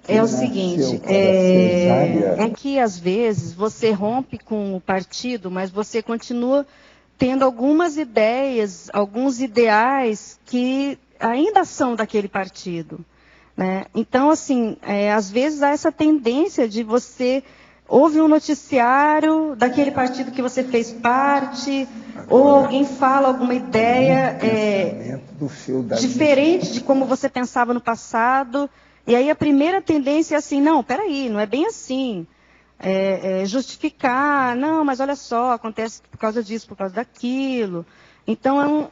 É o seguinte, é que às vezes você rompe com o partido, mas você continua tendo algumas ideias, alguns ideais que ainda são daquele partido, né? Então, assim, às vezes há essa tendência de você ouve um noticiário daquele partido que você fez parte, ou alguém fala alguma ideia diferente de como você pensava no passado. E aí a primeira tendência é assim, não, peraí, não é bem assim. Justificar, não, mas olha só, acontece por causa disso, por causa daquilo. Então,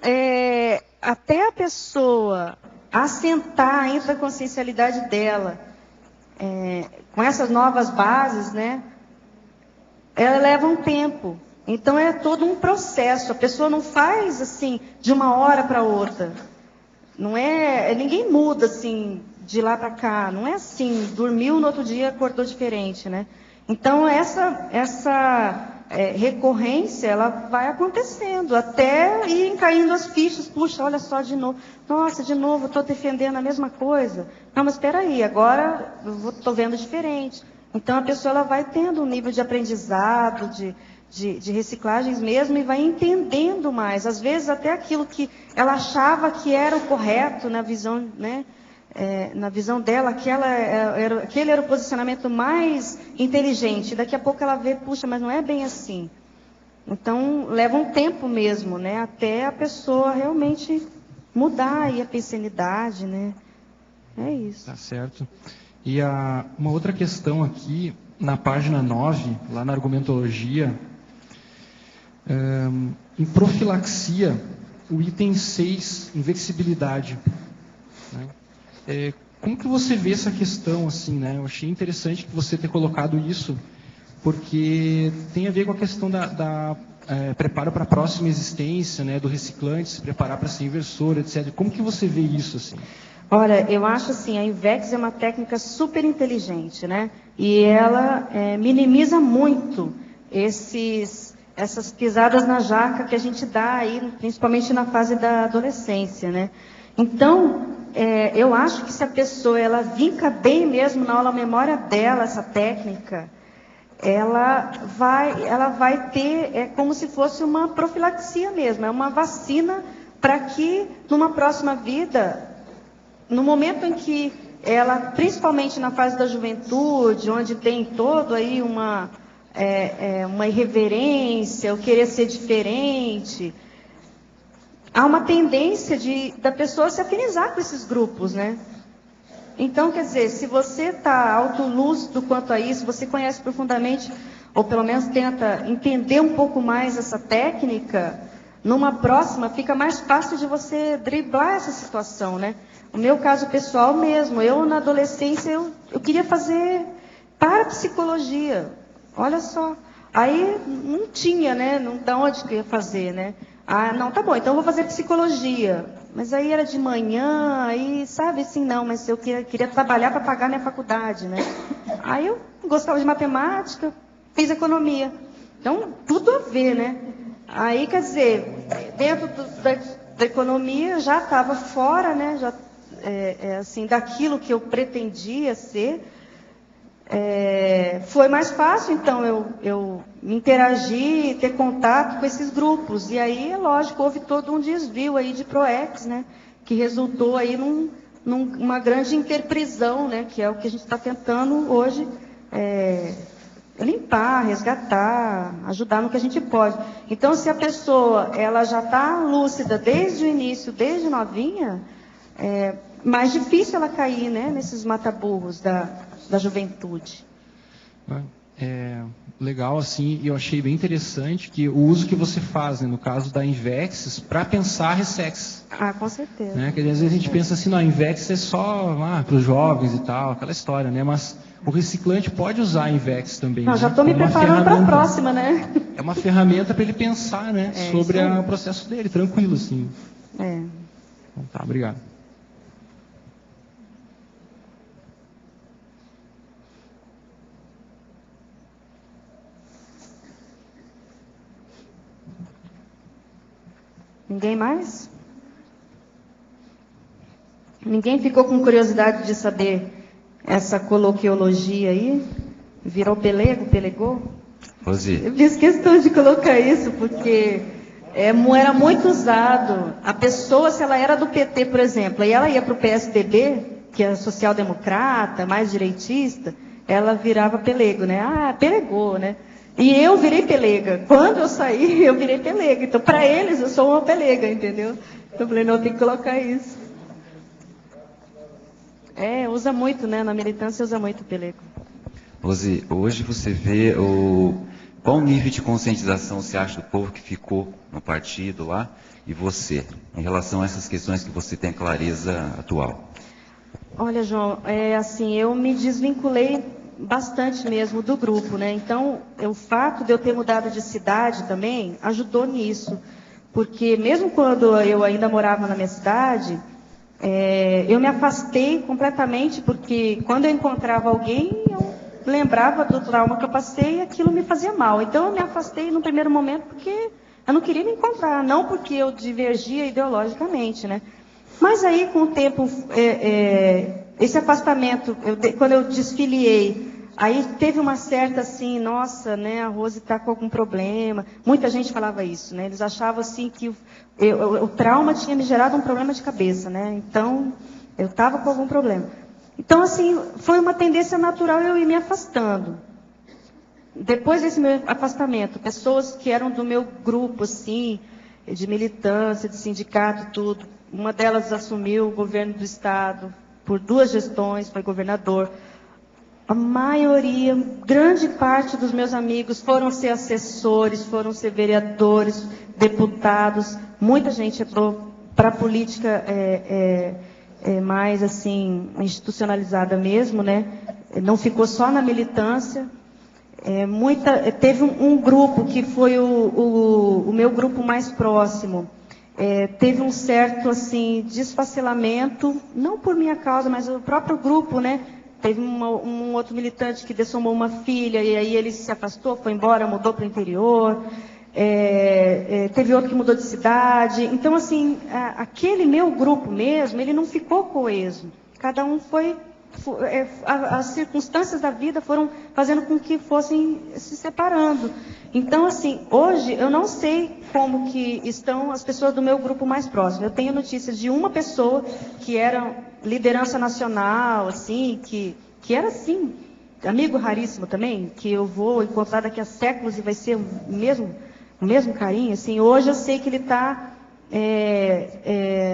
até a pessoa assentar a intraconsciencialidade dela, com essas novas bases, né, ela leva um tempo. Então é todo um processo, a pessoa não faz assim, de uma hora para outra. Não ninguém muda assim, de lá para cá, não é assim, dormiu no outro dia, acordou diferente, né? Então essa recorrência, ela vai acontecendo, até ir caindo as fichas, puxa, olha só de novo, nossa, de novo, estou defendendo a mesma coisa. Não, mas espera aí, agora estou vendo diferente. Então a pessoa ela vai tendo um nível de aprendizado, de reciclagens mesmo, e vai entendendo mais. Às vezes até aquilo que ela achava que era o correto na visão, né? Na visão dela, aquele era o posicionamento mais inteligente. Daqui a pouco ela vê, puxa, mas não é bem assim. Então, leva um tempo mesmo, né? Até a pessoa realmente mudar aí a pensanidade, né? É isso. Tá certo. E uma outra questão aqui, na página 9, lá na argumentologia, em profilaxia, o item 6, invexibilidade, né? Como que você vê essa questão, assim, né? Eu achei interessante que você ter colocado isso, porque tem a ver com a questão da preparo para a próxima existência, né? Do reciclante, se preparar para ser inversor, etc. Como que você vê isso, assim? Olha, eu acho assim, a Invex é uma técnica super inteligente, né? E ela minimiza muito essas pisadas na jaca que a gente dá aí, principalmente na fase da adolescência, né? Então, eu acho que se a pessoa ela vinca bem mesmo na aula memória dela essa técnica, ela vai ter, como se fosse uma profilaxia mesmo, é uma vacina para que numa próxima vida, no momento em que ela, principalmente na fase da juventude, onde tem todo aí uma irreverência, o querer ser diferente. Há uma tendência da pessoa se afinizar com esses grupos, né? Então, quer dizer, se você está autolúcido quanto a isso, você conhece profundamente, ou pelo menos tenta entender um pouco mais essa técnica, numa próxima fica mais fácil de você driblar essa situação, né? O meu caso pessoal mesmo, eu na adolescência, eu queria fazer parapsicologia, olha só. Aí não tinha, né? Não, da onde que eu ia fazer, né? Ah, não, tá bom, então eu vou fazer psicologia. Mas aí era de manhã, aí, sabe, assim, não, mas eu queria trabalhar para pagar minha faculdade, né? Aí eu gostava de matemática, fiz economia. Então, tudo a ver, né? Aí, quer dizer, dentro da economia, já estava fora, né? Já, assim, daquilo que eu pretendia ser. Foi mais fácil, então, eu me interagir, ter contato com esses grupos. E aí, é lógico, houve todo um desvio aí de PROEX, né? Que resultou aí numa grande interprisão, né? Que é o que a gente está tentando hoje limpar, resgatar, ajudar no que a gente pode. Então, se a pessoa ela já está lúcida desde o início, desde novinha, mais difícil ela cair, né? Nesses mata-burros da juventude. Legal, assim, e eu achei bem interessante que o uso que você faz, né, no caso da Invexis, para pensar a Ressex. Ah, com certeza. Né? Que às vezes a gente pensa assim, não, a Invexis é só para os jovens e tal, aquela história, né? Mas o reciclante pode usar a Invexis também. Não, né? já estou me preparando para a próxima, né? É uma ferramenta para ele pensar, né, sobre o processo dele, tranquilo, assim. Então, tá, obrigado. Ninguém mais? Ninguém ficou com curiosidade de saber essa coloquiologia aí? Virou pelego, pelegou? Rosi. Eu fiz questão de colocar isso, porque era muito usado. A pessoa, se ela era do PT, por exemplo, e ela ia para o PSDB, que é social-democrata, mais direitista, ela virava pelego, né? Ah, pelegou, né? E eu virei pelega. Quando eu saí, eu virei pelega. Então, para eles, eu sou uma pelega, entendeu? Eu falei, não, tem que colocar isso. Usa muito, né? Na militância, usa muito o pelego. Rosi, hoje você vê qual nível de conscientização você acha do povo que ficou no partido lá e você, em relação a essas questões que você tem clareza atual? Olha, João, assim, eu me desvinculei bastante mesmo do grupo, né? Então, o fato de eu ter mudado de cidade também ajudou nisso, porque mesmo quando eu ainda morava na minha cidade, eu me afastei completamente, porque quando eu encontrava alguém, eu lembrava do trauma que eu passei e aquilo me fazia mal. Então, eu me afastei no primeiro momento porque eu não queria me encontrar, não porque eu divergia ideologicamente, né? Mas aí, com o tempo, esse afastamento, quando eu desfiliei, aí teve uma certa assim, nossa, né, a Rose está com algum problema. Muita gente falava isso, né? Eles achavam assim que o trauma tinha me gerado um problema de cabeça, né? Então, eu estava com algum problema. Então, assim, foi uma tendência natural eu ir me afastando. Depois desse meu afastamento, pessoas que eram do meu grupo, assim, de militância, de sindicato, tudo. Uma delas assumiu o governo do Estado por 2 gestões, foi governador. A maioria, grande parte dos meus amigos foram ser assessores, foram ser vereadores, deputados. Muita gente entrou para a política mais assim institucionalizada mesmo, né? Não ficou só na militância. Teve um grupo que foi o meu grupo mais próximo. Teve um certo assim desfacelamento, não por minha causa, mas o próprio grupo, né? Teve um outro militante que dessomou uma filha e aí ele se afastou, foi embora, mudou para o interior. Teve outro que mudou de cidade. Então, assim, aquele meu grupo mesmo, ele não ficou coeso. Cada um as circunstâncias da vida foram fazendo com que fossem se separando. Então, assim, hoje eu não sei como que estão as pessoas do meu grupo mais próximo. Eu tenho notícias de uma pessoa que era liderança nacional, assim, que era assim, amigo raríssimo também, que eu vou encontrar daqui a séculos e vai ser o mesmo carinho, assim, hoje eu sei que ele está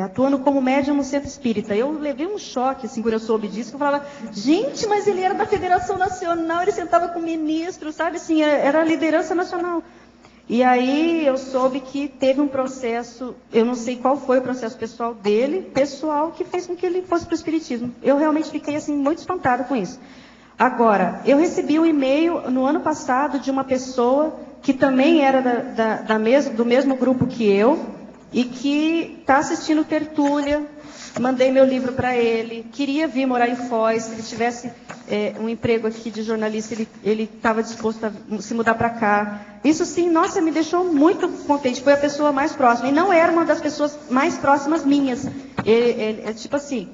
atuando como médium no centro espírita. Eu levei um choque, assim, quando eu soube disso, que eu falava, gente, mas ele era da Federação Nacional, ele sentava com o ministro, sabe, assim, era a liderança nacional. E aí eu soube que teve um processo, eu não sei qual foi o processo pessoal dele, que fez com que ele fosse para o espiritismo. Eu realmente fiquei, assim, muito espantada com isso. Agora, eu recebi um e-mail no ano passado de uma pessoa que também era do mesmo grupo que eu e que está assistindo tertúlia. Mandei meu livro para ele, queria vir morar em Foz, se ele tivesse um emprego aqui de jornalista, ele estava disposto a se mudar para cá. Isso sim, nossa, me deixou muito contente, foi a pessoa mais próxima, e não era uma das pessoas mais próximas minhas. Tipo assim,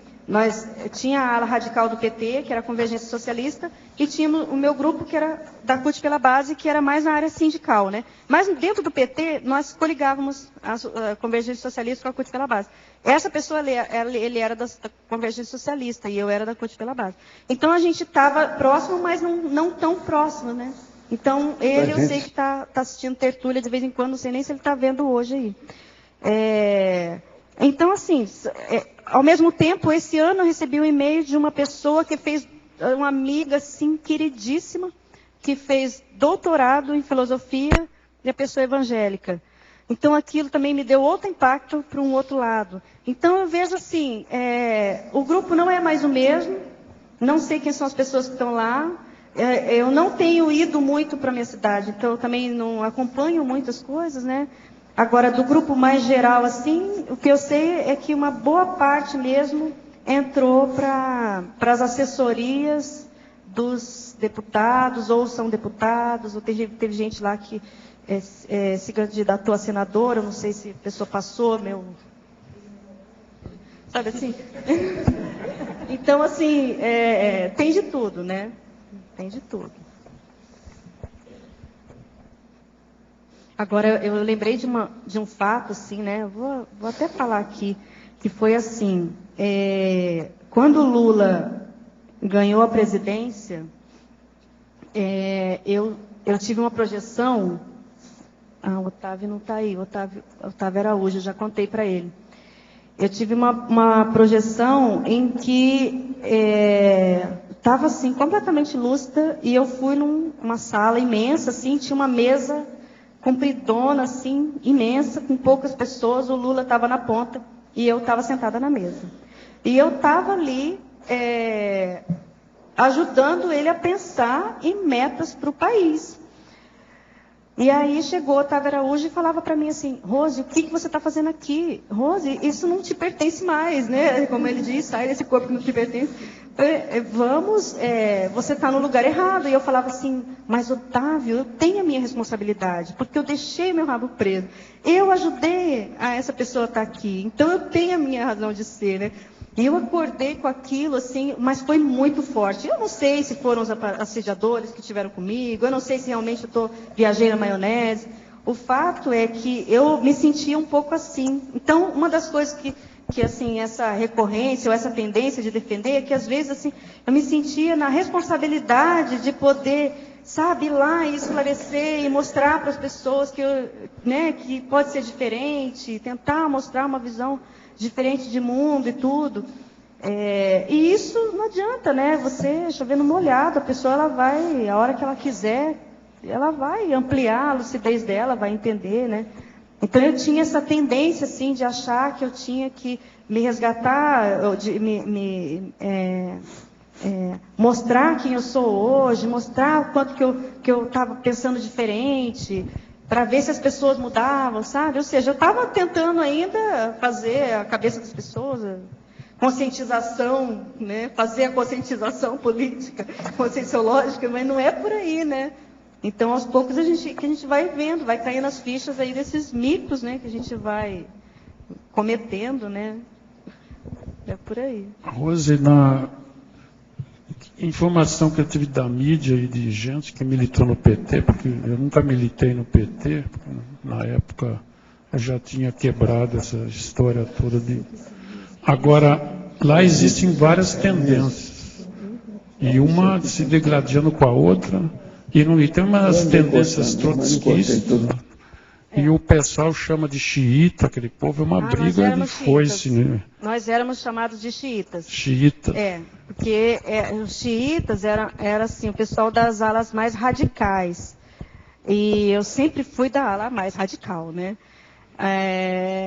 tinha a ala radical do PT, que era a Convergência Socialista, e tínhamos o meu grupo, que era da CUT pela Base, que era mais na área sindical, né? Mas dentro do PT, nós coligávamos a Convergência Socialista com a CUT pela Base. Essa pessoa, ele era da Convergência Socialista, e eu era da CUT pela Base. Então, a gente estava próximo, mas não tão próximo, né? Então, eu sei que está assistindo tertúlia de vez em quando, não sei nem se ele está vendo hoje aí. Então, assim, ao mesmo tempo, esse ano eu recebi um e-mail de uma pessoa que fez, uma amiga, assim, queridíssima, que fez doutorado em filosofia e a pessoa evangélica. Então, aquilo também me deu outro impacto para um outro lado. Então, eu vejo assim, o grupo não é mais o mesmo, não sei quem são as pessoas que estão lá, eu não tenho ido muito para a minha cidade, então eu também não acompanho muitas coisas, né? Agora, do grupo mais geral, assim, o que eu sei é que uma boa parte mesmo entrou para as assessorias dos deputados, ou são deputados, ou teve gente lá que se candidatou a senadora, não sei se a pessoa passou, sabe assim? Então, assim, tem de tudo, né? Tem de tudo. Agora, eu lembrei de um fato, assim, né? Vou até falar aqui, que foi assim, quando o Lula ganhou a presidência, eu tive uma projeção, o Otávio não está aí, Otávio Araújo, eu já contei para ele. Eu tive uma projeção em que estava, assim, completamente lúcida, e eu fui numa sala imensa, assim, tinha uma mesa compridona, assim, imensa, com poucas pessoas, o Lula estava na ponta e eu estava sentada na mesa. E eu estava ali ajudando ele a pensar em metas para o país. E aí chegou o Otávio Araújo e falava para mim assim, Rose, o que você está fazendo aqui? Rose, isso não te pertence mais, né? Como ele diz, sai desse corpo que não te pertence. Você está no lugar errado. E eu falava assim, mas Otávio, eu tenho a minha responsabilidade, porque eu deixei meu rabo preso. Eu ajudei essa pessoa a estar aqui, então eu tenho a minha razão de ser, né? E eu acordei com aquilo, assim, mas foi muito forte. Eu não sei se foram os assediadores que estiveram comigo, eu não sei se realmente eu viajei na maionese. O fato é que eu me sentia um pouco assim. Então, uma das coisas que assim, essa recorrência ou essa tendência de defender, é que às vezes assim, eu me sentia na responsabilidade de poder, sabe, ir lá e esclarecer e mostrar para as pessoas que pode ser diferente, tentar mostrar uma visão diferente de mundo e tudo. E isso não adianta, né? Você chovendo molhado, a pessoa ela vai, a hora que ela quiser, ela vai ampliar a lucidez dela, vai entender, né? Então eu tinha essa tendência assim de achar que eu tinha que me resgatar, de mostrar quem eu sou hoje, mostrar o quanto que eu estava pensando diferente, para ver se as pessoas mudavam, sabe? Ou seja, eu estava tentando ainda fazer a cabeça das pessoas, conscientização, né? Fazer a conscientização política, conscienciológica, mas não é por aí, né? Então, aos poucos, a gente vai vendo, vai caindo as fichas aí desses micos, né? Que a gente vai cometendo, né? É por aí. Rose, na informação que eu tive da mídia e de gente que militou no PT, porque eu nunca militei no PT, na época eu já tinha quebrado essa história toda de... Agora, lá existem várias tendências. E uma se degradando com a outra, e tem umas tendências trotskistas. E o pessoal chama de xiita, aquele povo, é uma briga de foice. Né? Nós éramos chamados de xiitas. Xiita. Porque os xiitas era assim, o pessoal das alas mais radicais. E eu sempre fui da ala mais radical, né?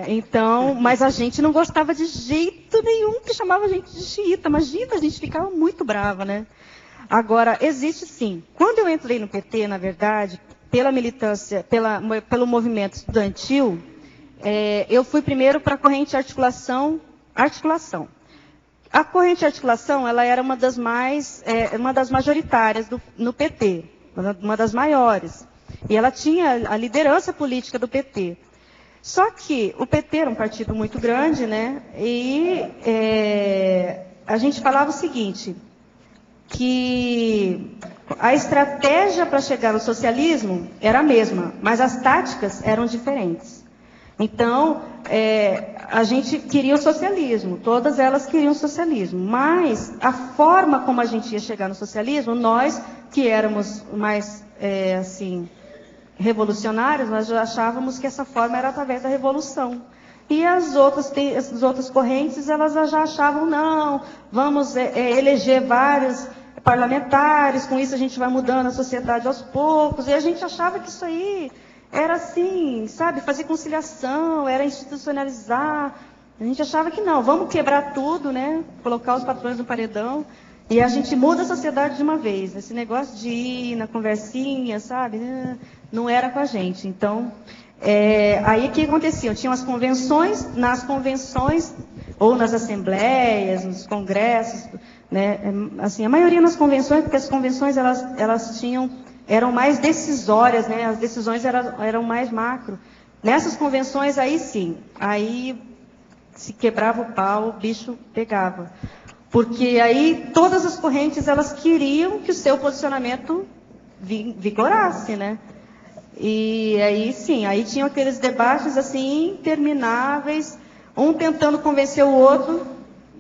Então, mas a gente não gostava de jeito nenhum que chamava a gente de xiita. Imagina, a gente ficava muito brava, né? Agora, existe sim. Quando eu entrei no PT, na verdade, pela militância, pelo movimento estudantil, eu fui primeiro para a corrente articulação. A corrente articulação, ela era uma das majoritárias no PT, uma das maiores. E ela tinha a liderança política do PT. Só que o PT era um partido muito grande, né? E a gente falava o seguinte, que a estratégia para chegar ao socialismo era a mesma, mas as táticas eram diferentes. Então, a gente queria o socialismo, todas elas queriam o socialismo, mas a forma como a gente ia chegar no socialismo, nós que éramos mais, revolucionários, nós já achávamos que essa forma era através da revolução. E as outras correntes, elas já achavam, não, vamos eleger vários parlamentares, com isso a gente vai mudando a sociedade aos poucos, e a gente achava que isso aí era assim, sabe, fazer conciliação, era institucionalizar, a gente achava que não, vamos quebrar tudo, né, colocar os patrões no paredão, e a gente muda a sociedade de uma vez, esse negócio de ir na conversinha, sabe, não era com a gente, então... aí o que acontecia? Tinha as convenções, nas convenções, ou nas assembleias, nos congressos, né? Assim, a maioria nas convenções, porque as convenções eram mais decisórias, né? As decisões eram mais macro. Nessas convenções, aí sim, aí se quebrava o pau, o bicho pegava. Porque aí todas as correntes, elas queriam que o seu posicionamento vigorasse, né? E aí sim, aí tinham aqueles debates assim, intermináveis, um tentando convencer o outro,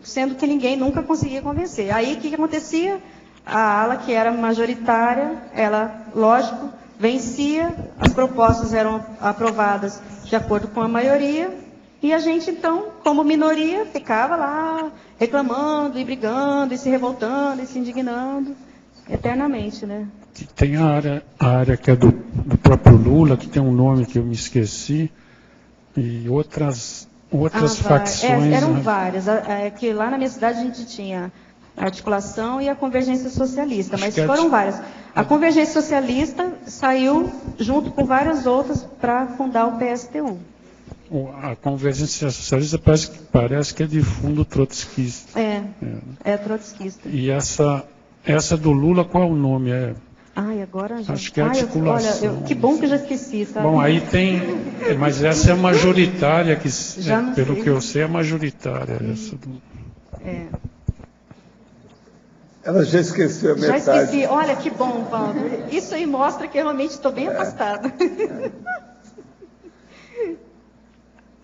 sendo que ninguém nunca conseguia convencer. Aí o que acontecia? A ala que era majoritária, ela, lógico, vencia, as propostas eram aprovadas de acordo com a maioria, e a gente então, como minoria, ficava lá reclamando e brigando, e se revoltando, e se indignando, eternamente, né? Tem a área que é do próprio Lula, que tem um nome que eu me esqueci, e outras facções. Eram várias. Que lá na minha cidade a gente tinha a articulação e a convergência socialista, mas foram várias. A convergência socialista saiu junto com várias outras para fundar o PSTU. A convergência socialista parece que é de fundo trotskista. É trotskista. E essa do Lula, qual é o nome? Agora já... Acho que é articulação. Que bom que eu já esqueci, sabe? Bom, aí tem... Mas essa é majoritária, pelo que eu sei, é majoritária. Essa do... Ela já esqueceu a metade. Já esqueci. Olha, que bom, Paulo. Isso aí mostra que eu realmente estou bem afastado.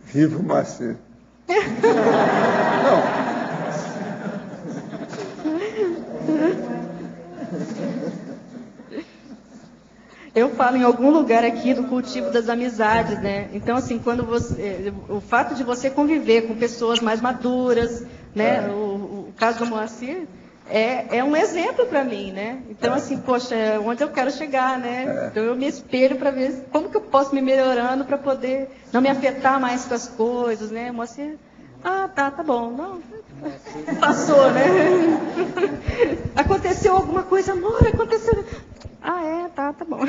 Viva o Marcelo. Não. Eu falo em algum lugar aqui do cultivo das amizades, né? Então, assim, o fato de você conviver com pessoas mais maduras, né? O caso do Moacir é um exemplo para mim, né? Então, assim, poxa, onde eu quero chegar, né? Então, eu me espelho para ver como que eu posso me melhorando para poder não me afetar mais com as coisas, né? Moacir, tá bom, não... Passou, né? Aconteceu alguma coisa, amor, aconteceu... tá bom.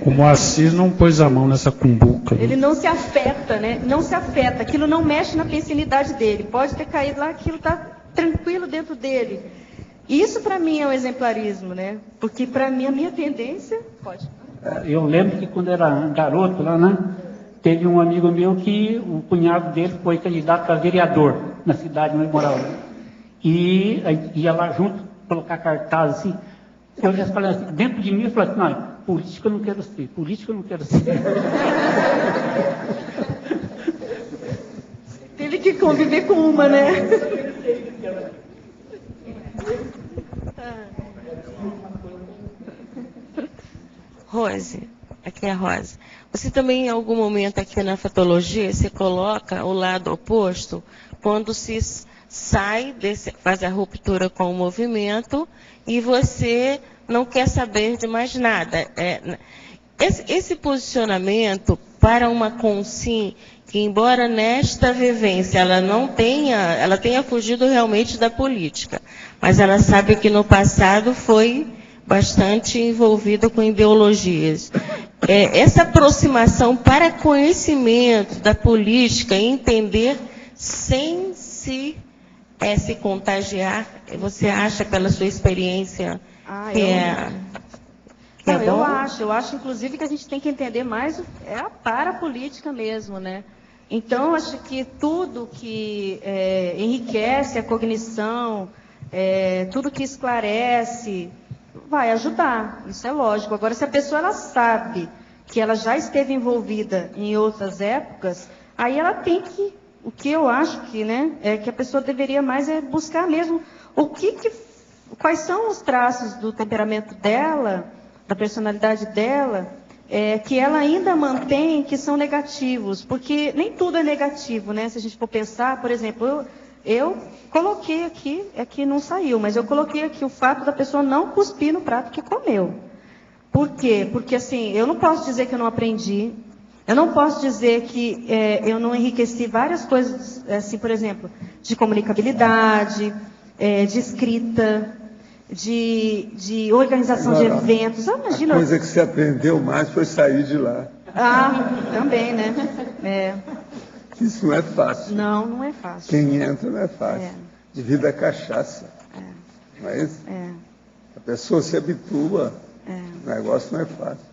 O Moacir não pôs a mão nessa cumbuca. Ele não se afeta, né? Não se afeta. Aquilo não mexe na pensilidade dele. Pode ter caído lá, aquilo está tranquilo dentro dele. Isso, para mim, é o exemplarismo, né? Porque, para mim, a minha tendência... Pode. Eu lembro que, quando era garoto lá, né? Teve um amigo meu que o cunhado dele foi candidato a vereador na cidade onde eu morava. E ia lá junto, colocar cartaz assim. Eu já falei assim, dentro de mim, eu falei assim, não, política eu não quero ser, política eu não quero ser. Teve que conviver com uma, né? Rose, aqui é a Rosa. Você também, em algum momento aqui na fatologia, você coloca o lado oposto, quando se sai, faz a ruptura com o movimento, e você não quer saber de mais nada. Esse posicionamento para uma consim, que embora nesta vivência ela tenha fugido realmente da política, mas ela sabe que no passado foi bastante envolvida com ideologias. Essa aproximação para conhecimento da política, entender sem se contagiar, você acha pela sua experiência que é bom? Eu acho inclusive que a gente tem que entender mais a parapolítica mesmo, né? Então, acho que tudo que enriquece a cognição, tudo que esclarece, vai ajudar, isso é lógico. Agora, se a pessoa ela sabe que ela já esteve envolvida em outras épocas, aí ela tem que, o que eu acho que, né, é que a pessoa deveria mais buscar mesmo quais são os traços do temperamento dela, da personalidade dela, que ela ainda mantém que são negativos, porque nem tudo é negativo, né? Se a gente for pensar, por exemplo, eu coloquei aqui, que não saiu, mas eu coloquei aqui o fato da pessoa não cuspir no prato que comeu. Por quê? Porque, assim, eu não posso dizer que eu não aprendi, eu não posso dizer que eu não enriqueci várias coisas, assim, por exemplo, de comunicabilidade, de escrita, de organização de eventos. Imagina. A coisa que você aprendeu mais foi sair de lá. Também, né? Isso não é fácil. Não é fácil. Quem entra não é fácil. Devido à cachaça. Mas a pessoa se habitua. O negócio não é fácil.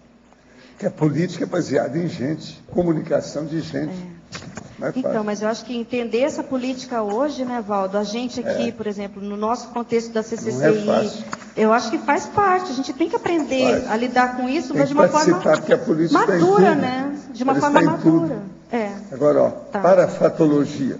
Porque a política é baseada em gente, comunicação de gente. Não é fácil. Então, mas eu acho que entender essa política hoje, né, Valdo? A gente aqui, por exemplo, no nosso contexto da CCCI, eu acho que faz parte. A gente tem que aprender a lidar com isso, mas de uma forma madura, né? De uma forma madura. Agora, para a fatologia,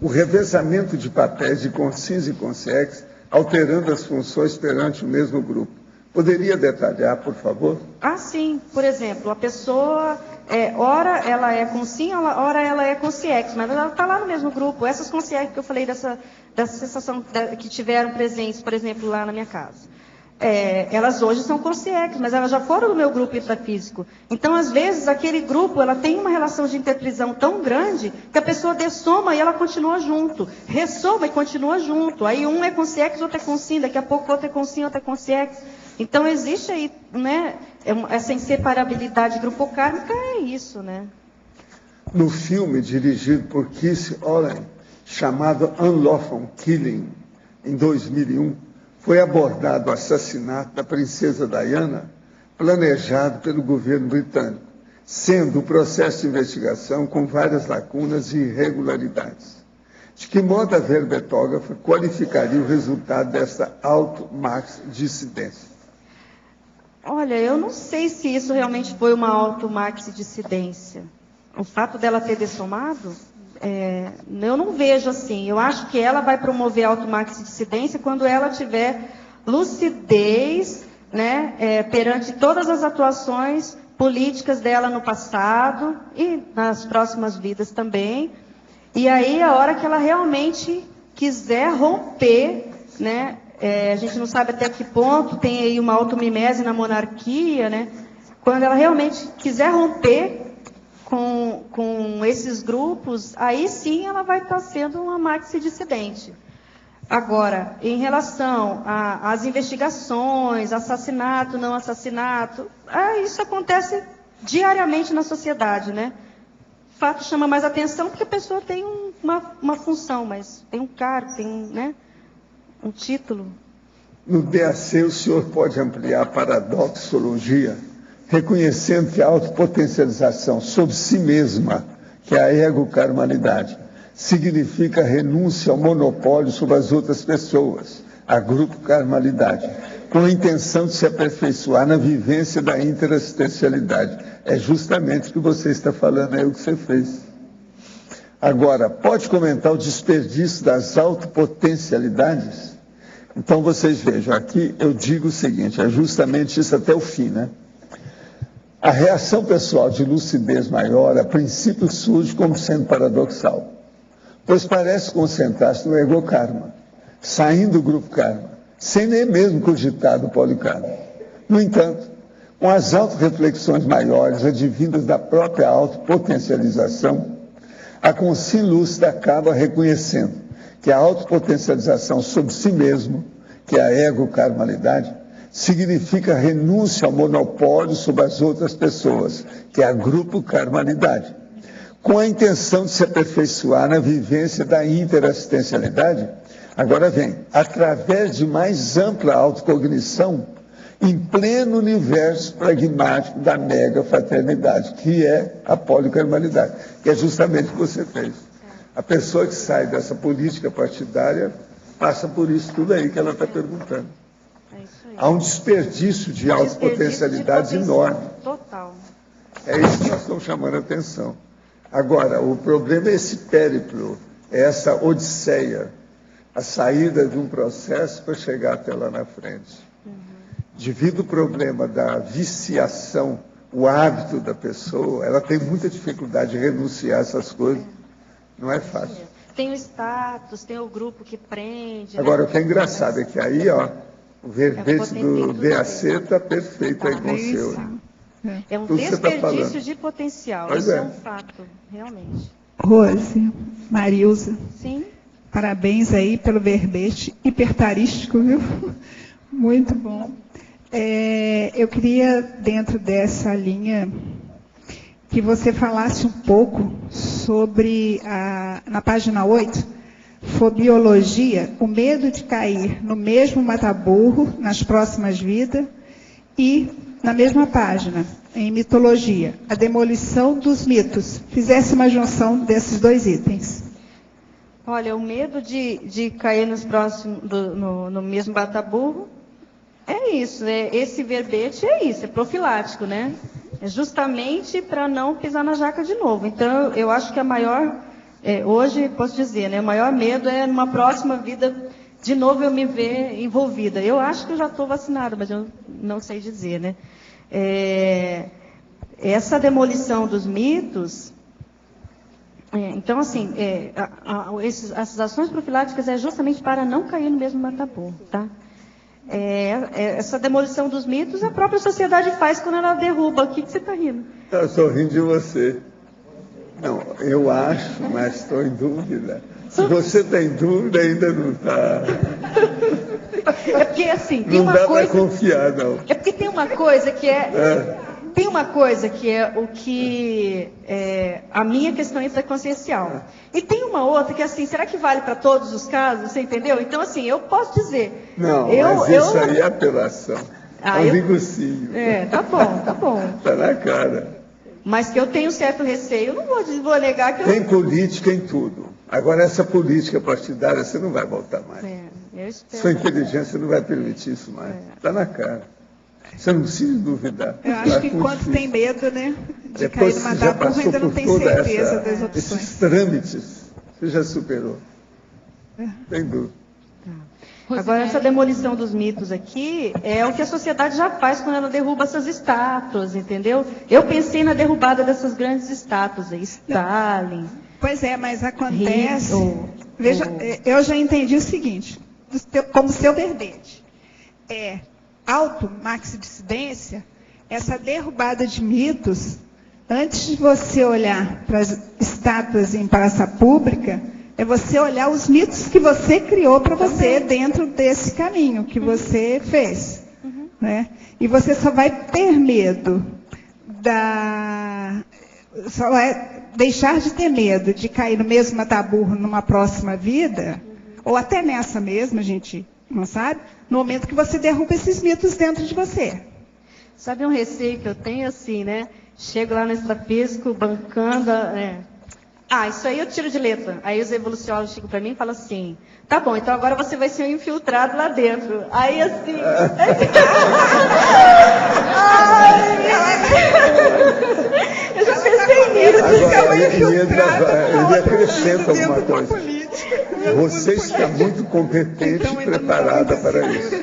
o revezamento de papéis de consins e consiex, alterando as funções perante o mesmo grupo. Poderia detalhar, por favor? Sim. Por exemplo, a pessoa, ora ela é consim, ora ela é consiex, mas ela está lá no mesmo grupo. Essas consiex que eu falei dessa sensação que tiveram presentes, por exemplo, lá na minha casa. Elas hoje são consiex, mas elas já foram do meu grupo intrafísico. Então, às vezes, aquele grupo ela tem uma relação de interprisão tão grande que a pessoa dessoma e ela continua junto. Ressoma e continua junto. Aí um é consiex, outro é consim, daqui a pouco outro é consim, outro é consiex. Então, existe aí, né, essa inseparabilidade grupo-kármica, é isso, né? No filme dirigido por Keith Olin, chamado Unlawful Killing, em 2001, foi abordado o assassinato da princesa Diana, planejado pelo governo britânico, sendo o processo de investigação com várias lacunas e irregularidades. De que modo a verbetógrafa qualificaria o resultado dessa automax-dissidência? Olha, eu não sei se isso realmente foi uma automax-dissidência. O fato dela ter dessomado, eu não vejo assim. Eu acho que ela vai promover a automax-dissidência quando ela tiver lucidez, né, perante todas as atuações políticas dela no passado e nas próximas vidas também. E aí, a hora que ela realmente quiser romper, né, a gente não sabe até que ponto, tem aí uma automimese na monarquia, né? Quando ela realmente quiser romper com esses grupos, aí sim ela vai estar sendo uma maxi-dissidente. Agora, em relação às investigações, assassinato, não assassinato, isso acontece diariamente na sociedade, né? O fato chama mais atenção porque a pessoa tem uma função, mas tem um cargo, tem um título. No DAC, o senhor pode ampliar para a doxologia, reconhecendo que a autopotencialização sobre si mesma, que é a ego-karmalidade, significa renúncia ao monopólio sobre as outras pessoas, a grupo-karmalidade, com a intenção de se aperfeiçoar na vivência da interassistencialidade. É justamente o que você está falando, é o que você fez. Agora, pode comentar o desperdício das autopotencialidades? Então, vocês vejam, aqui eu digo o seguinte, é justamente isso até o fim, né? A reação pessoal de lucidez maior, a princípio, surge como sendo paradoxal, pois parece concentrar-se no ego-karma, saindo do grupo karma, sem nem mesmo cogitar do polikarma. No entanto, com as autorreflexões maiores, advindas da própria autopotencialização, a consciência lúcida acaba reconhecendo que a autopotencialização sobre si mesmo, que é a ego-karmalidade, significa renúncia ao monopólio sobre as outras pessoas, que é a grupo-karmalidade, com a intenção de se aperfeiçoar na vivência da interassistencialidade. Agora vem, através de mais ampla autocognição, em pleno universo pragmático da mega-fraternidade, que é a polikarmalidade, que é justamente o que você fez. A pessoa que sai dessa política partidária passa por isso tudo aí que ela está perguntando. Há um desperdício de autopotencialidades enorme. Total. É isso que nós estamos chamando a atenção. Agora, o problema é esse périplo, é essa odisseia, a saída de um processo para chegar até lá na frente. Devido ao problema da viciação, o hábito da pessoa, ela tem muita dificuldade de renunciar a essas coisas. Não é fácil. Tem o status, tem o grupo que prende. Agora, o que é engraçado é que aí, ó, o verbete do DAC está perfeito aí com o seu. É um Tudo desperdício de potencial. Pois Isso é. é um fato, realmente. Rose, Marilza. Sim. Parabéns aí pelo verbete hipertarístico, viu? Muito bom. Eu queria, dentro dessa linha, que você falasse um pouco sobre, na página 8, fobiologia, o medo de cair no mesmo mataburro nas próximas vidas, e, na mesma página, em mitologia, a demolição dos mitos. Fizesse uma junção desses dois itens. Olha, o medo de cair nos próximos, no mesmo mataburro, é isso, esse verbete é isso, é profilático, né? É justamente para não pisar na jaca de novo. Então, eu acho que a maior, hoje posso dizer, né, o maior medo é numa próxima vida, de novo eu me ver envolvida. Eu acho que eu já estou vacinada, mas eu não sei dizer, né? Essa demolição dos mitos, então, assim, essas ações profiláticas é justamente para não cair no mesmo mataburro, tá? Essa demolição dos mitos a própria sociedade faz quando ela derruba. O que você está rindo? Eu estou rindo de você. Não, eu acho, mas estou em dúvida. Se você tem dúvida, ainda não está. É porque, assim, tem não uma dá coisa... para confiar, não. É porque tem uma coisa que Tem uma coisa que é o que a minha questão extraconsciencial. E tem uma outra que é assim, será que vale para todos os casos? Você entendeu? Então, assim, eu posso dizer... Não, mas isso aí é apelação. É um negocinho. Tá bom, tá bom. Está na cara. Mas que eu tenho certo receio, eu não vou negar que Tem política em tudo. Agora, essa política partidária, você não vai voltar mais. Eu espero. Sua inteligência não vai permitir isso mais. Está na cara. Você não precisa duvidar. Eu acho que quando tem medo, né, de cair no mataburro, ainda não tem certeza das opções. Esses trâmites, você já superou. Sem dúvida. Agora, essa demolição dos mitos aqui é o que a sociedade já faz quando ela derruba essas estátuas, entendeu? Eu pensei na derrubada dessas grandes estátuas aí, Stalin. Pois é, mas acontece... Veja, eu já entendi o seguinte, como seu verbete. Auto-maxidissidência, essa derrubada de mitos, antes de você olhar para as estátuas em praça pública, é você olhar os mitos que você criou para você dentro desse caminho que você fez. Né? E você só vai ter medo só vai deixar de ter medo de cair no mesmo mataburro numa próxima vida, ou até nessa mesma, a gente não sabe, no momento que você derruba esses mitos dentro de você. Sabe um receio que eu tenho assim, né? Chego lá no extrafísico, bancando... isso aí eu tiro de letra. Aí os evoluciólogos chegam para mim e falam assim, tá bom, então agora você vai ser um infiltrado lá dentro. Aí assim... eu já pensei nisso. Ele acrescenta alguma coisa. Você está muito competente e preparada para isso.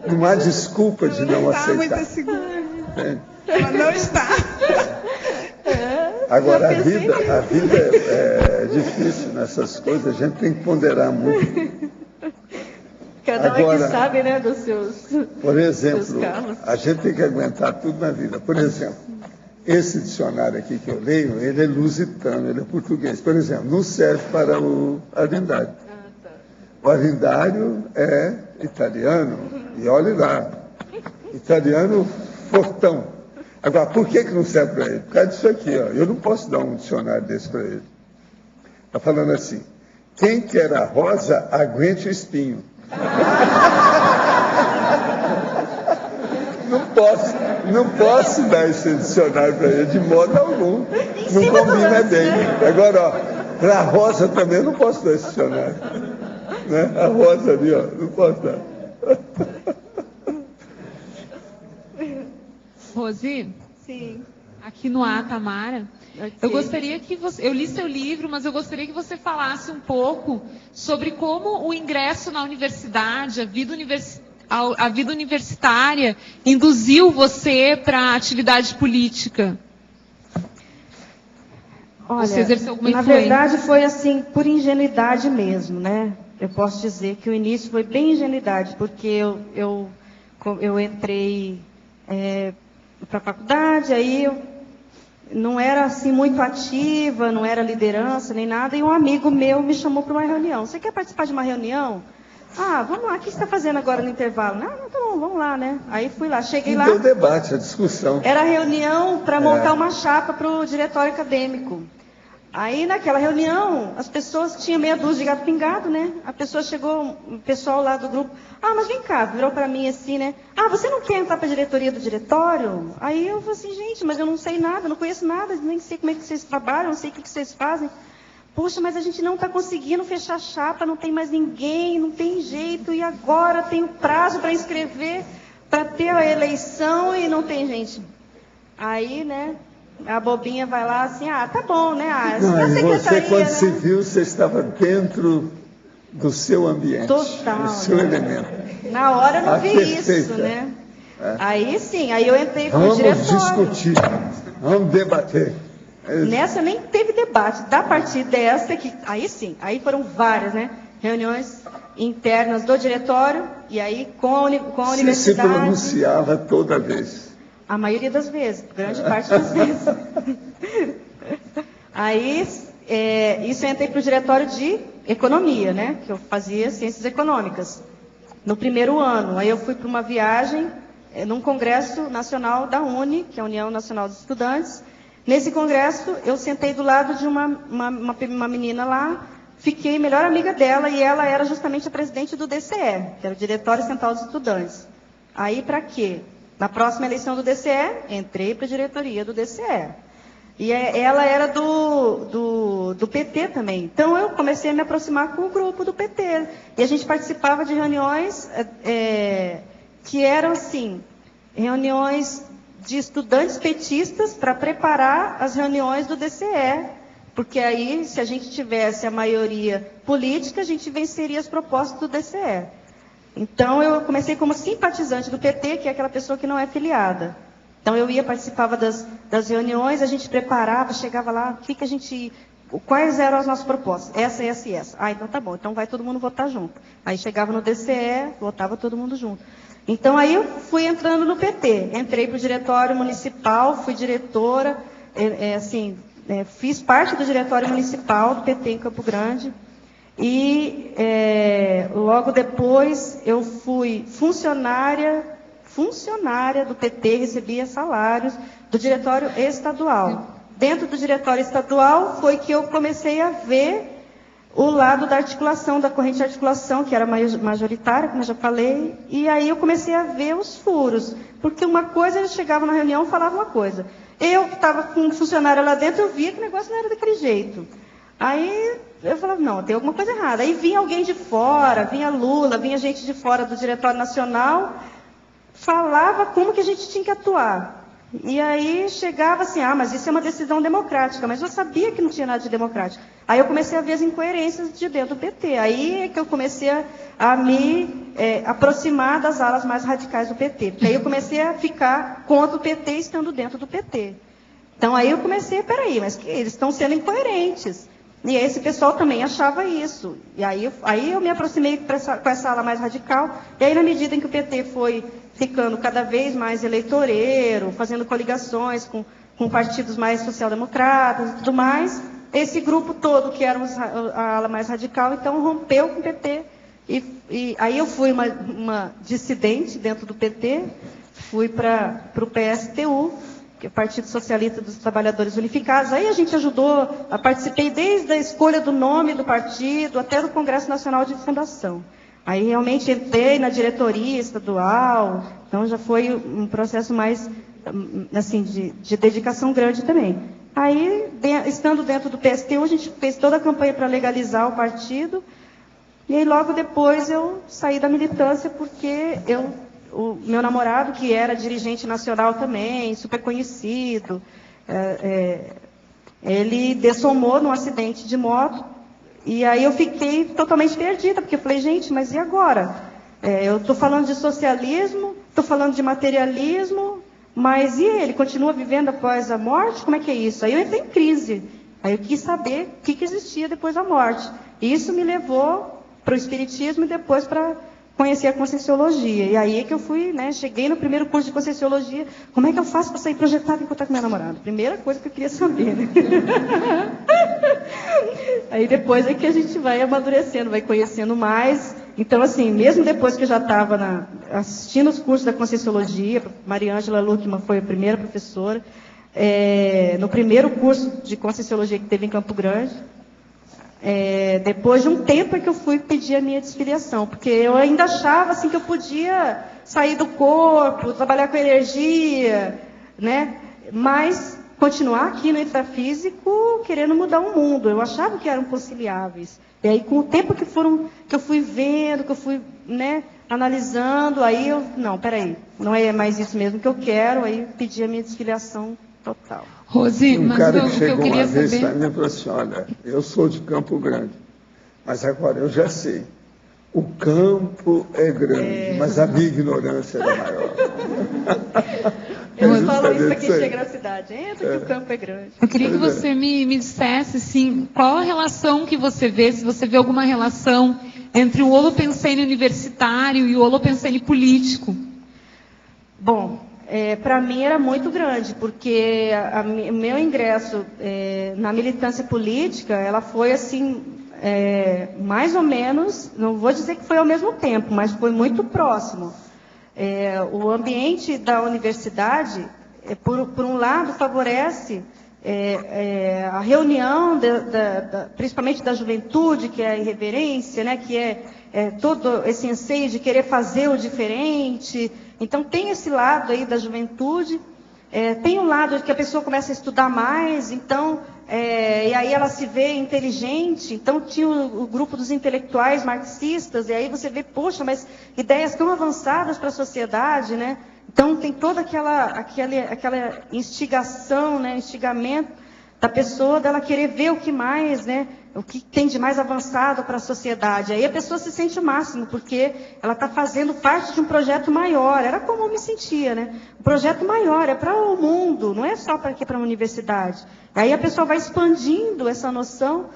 Não há desculpa de não aceitar. Ela não está. Agora, a vida é difícil nessas coisas, a gente tem que ponderar muito. Cada um é que sabe, né, dos seus. Por exemplo, a gente tem que aguentar tudo na vida. Por exemplo, esse dicionário aqui que eu leio, ele é lusitano, ele é português. Por exemplo, não serve para o arindário. O arindário é italiano, e olhe lá, italiano fortão. Agora, por que não serve para ele? Por causa disso aqui, ó. Eu não posso dar um dicionário desse para ele. Está falando assim, quem quer a rosa, aguente o espinho. Não posso dar esse dicionário para ele de modo algum. Não combina bem. Agora, ó, para a rosa também eu não posso dar esse dicionário. Né? A rosa ali, ó, não posso dar. Rosi? Sim. Aqui no A, Tamara. Okay. Eu gostaria que você... Eu li seu livro, mas eu gostaria que você falasse um pouco sobre como o ingresso na universidade, a vida universitária, induziu você para a atividade política. Olha, você exerceu alguma na influência? verdade foi assim, por ingenuidade mesmo, né? Eu posso dizer que o início foi bem ingenuidade, porque eu entrei para a faculdade, aí eu não era assim muito ativa, não era liderança nem nada, e um amigo meu me chamou para uma reunião. Você quer participar de uma reunião? Ah, vamos lá, o que você está fazendo agora no intervalo? Não, tá bom, vamos lá, né? Aí fui lá, cheguei lá. Deu debate, a discussão. Era reunião para montar uma chapa para o diretório acadêmico. Aí, naquela reunião, as pessoas tinham meia dúzia de gato pingado, né? A pessoa chegou, o pessoal lá do grupo, mas vem cá, virou para mim assim, né? Você não quer entrar para a diretoria do diretório? Aí eu falei assim, gente, mas eu não sei nada, não conheço nada, nem sei como é que vocês trabalham, não sei o que vocês fazem. Poxa, mas a gente não está conseguindo fechar chapa, não tem mais ninguém, não tem jeito, e agora tem o prazo para inscrever, para ter a eleição e não tem gente. Aí, né? A bobinha vai lá assim, tá bom, né? Você, quando se viu, você estava dentro do seu ambiente. Total. Do seu elemento. Na hora eu não vi isso, né? Aí sim, aí eu entrei com o diretório. Vamos discutir, vamos debater. Nessa nem teve debate. Da partir dessa, aí sim, aí foram várias, né? Reuniões internas do diretório, e aí com a universidade. Você se pronunciava toda vez. A maioria das vezes, grande parte das vezes. Aí, isso eu entrei para o diretório de economia, né? Que eu fazia ciências econômicas. No primeiro ano, aí eu fui para uma viagem num congresso nacional da UNE, que é a União Nacional dos Estudantes. Nesse congresso, eu sentei do lado de uma menina lá, fiquei melhor amiga dela, e ela era justamente a presidente do DCE, que era o Diretório Central dos Estudantes. Aí, para quê? Na próxima eleição do DCE, entrei para a diretoria do DCE. E ela era do PT também. Então, eu comecei a me aproximar com o grupo do PT. E a gente participava de reuniões que eram, assim, reuniões de estudantes petistas para preparar as reuniões do DCE. Porque aí, se a gente tivesse a maioria política, a gente venceria as propostas do DCE. Então, eu comecei como simpatizante do PT, que é aquela pessoa que não é filiada. Então, eu participava das reuniões, a gente preparava, chegava lá, quais eram as nossas propostas? Essa, essa e essa. Então tá bom, então vai todo mundo votar junto. Aí chegava no DCE, votava todo mundo junto. Então, aí eu fui entrando no PT. Entrei para o diretório municipal, fui diretora, fiz parte do diretório municipal do PT em Campo Grande. E logo depois eu fui funcionária do PT, recebia salários do diretório estadual. Dentro do diretório estadual foi que eu comecei a ver o lado da articulação, da corrente de articulação, que era majoritária, como eu já falei, e aí eu comecei a ver os furos, porque uma coisa, eu chegava na reunião e falava uma coisa. Eu que estava com um funcionário lá dentro, eu via que o negócio não era daquele jeito. Aí eu falava, não, tem alguma coisa errada. Aí vinha alguém de fora, vinha Lula, vinha gente de fora do Diretório Nacional, falava como que a gente tinha que atuar. E aí chegava assim, mas isso é uma decisão democrática, mas eu sabia que não tinha nada de democrático. Aí eu comecei a ver as incoerências de dentro do PT. Aí é que eu comecei a me aproximar das alas mais radicais do PT. Porque aí eu comecei a ficar contra o PT estando dentro do PT. Então aí eu comecei, peraí, mas que eles estão sendo incoerentes. E esse pessoal também achava isso. E aí eu me aproximei com essa ala mais radical. E aí, na medida em que o PT foi ficando cada vez mais eleitoreiro, fazendo coligações com partidos mais social-democratas e tudo mais, esse grupo todo, que era a ala mais radical, então rompeu com o PT. E aí eu fui uma dissidente dentro do PT, fui para o PSTU, que é o Partido Socialista dos Trabalhadores Unificados. Aí a gente ajudou, participei desde a escolha do nome do partido até do Congresso Nacional de Fundação. Aí realmente entrei na diretoria estadual, então já foi um processo mais, assim, de dedicação grande também. Aí, estando dentro do PSTU, a gente fez toda a campanha para legalizar o partido, e aí logo depois eu saí da militância porque o meu namorado, que era dirigente nacional também, super conhecido, ele dessomou num acidente de moto, e aí eu fiquei totalmente perdida, porque eu falei, gente, mas e agora? Eu estou falando de socialismo, estou falando de materialismo, mas e ele? Continua vivendo após a morte? Como é que é isso? Aí eu entrei em crise, aí eu quis saber o que existia depois da morte. E isso me levou para o espiritismo e depois para conhecer a Conscienciologia. E aí é que eu fui, cheguei no primeiro curso de Conscienciologia. Como é que eu faço para sair projetada e encontrar com meu namorado? Primeira coisa que eu queria saber, né? Aí depois é que a gente vai amadurecendo, vai conhecendo mais. Então, assim, mesmo depois que eu já estava assistindo os cursos da Conscienciologia, Mariângela Luckmann foi a primeira professora, no primeiro curso de Conscienciologia que teve em Campo Grande, depois de um tempo é que eu fui pedir a minha desfiliação, porque eu ainda achava assim, que eu podia sair do corpo, trabalhar com energia, mas continuar aqui no intrafísico querendo mudar o mundo. Eu achava que eram conciliáveis. E aí, com o tempo que eu fui vendo, que eu fui analisando, aí não, peraí, não é mais isso mesmo que eu quero, aí pedi a minha desfiliação total. Rosi, um cara que chegou uma vez para mim e falou assim, olha, eu sou de Campo Grande, mas agora eu já sei, o campo é grande, mas a minha ignorância era maior. Eu falo isso para quem chega na cidade, entra que o campo é grande. Eu queria que você me dissesse, assim, qual a relação que você vê, se você vê alguma relação entre o holopensene universitário e o holopensene político. Bom, para mim era muito grande, porque o meu ingresso na militância política, ela foi assim, mais ou menos, não vou dizer que foi ao mesmo tempo, mas foi muito próximo. O ambiente da universidade, por um lado, favorece a reunião, principalmente da juventude, que é a irreverência, que é todo esse anseio de querer fazer o diferente. Então, tem esse lado aí da juventude, tem um lado de que a pessoa começa a estudar mais, então, e aí ela se vê inteligente. Então, tinha o grupo dos intelectuais marxistas, e aí você vê, poxa, mas ideias tão avançadas para a sociedade, Então, tem toda aquela instigação, instigamento da pessoa, dela querer ver o que mais, o que tem de mais avançado para a sociedade. Aí a pessoa se sente o máximo, porque ela está fazendo parte de um projeto maior. Era como eu me sentia, Um projeto maior, é para o mundo, não é só para aqui, para a universidade. Aí a pessoa vai expandindo essa noção.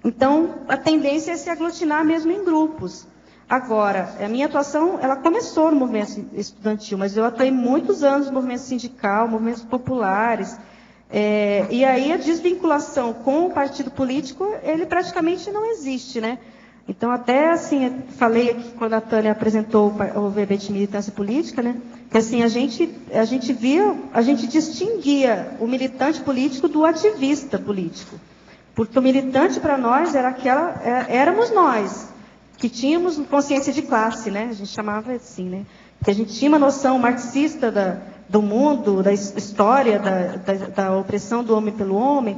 Então, a tendência é se aglutinar mesmo em grupos. Agora, a minha atuação, ela começou no movimento estudantil, mas eu atuei muitos anos no movimento sindical, movimentos populares. E aí a desvinculação com o partido político, ele praticamente não existe, Então, até assim, falei aqui quando a Tânia apresentou o verbete de militância política, que assim, a gente distinguia o militante político do ativista político. Porque o militante para nós éramos nós, que tínhamos consciência de classe, A gente chamava assim, Que a gente tinha uma noção marxista do mundo, da história, da opressão do homem pelo homem.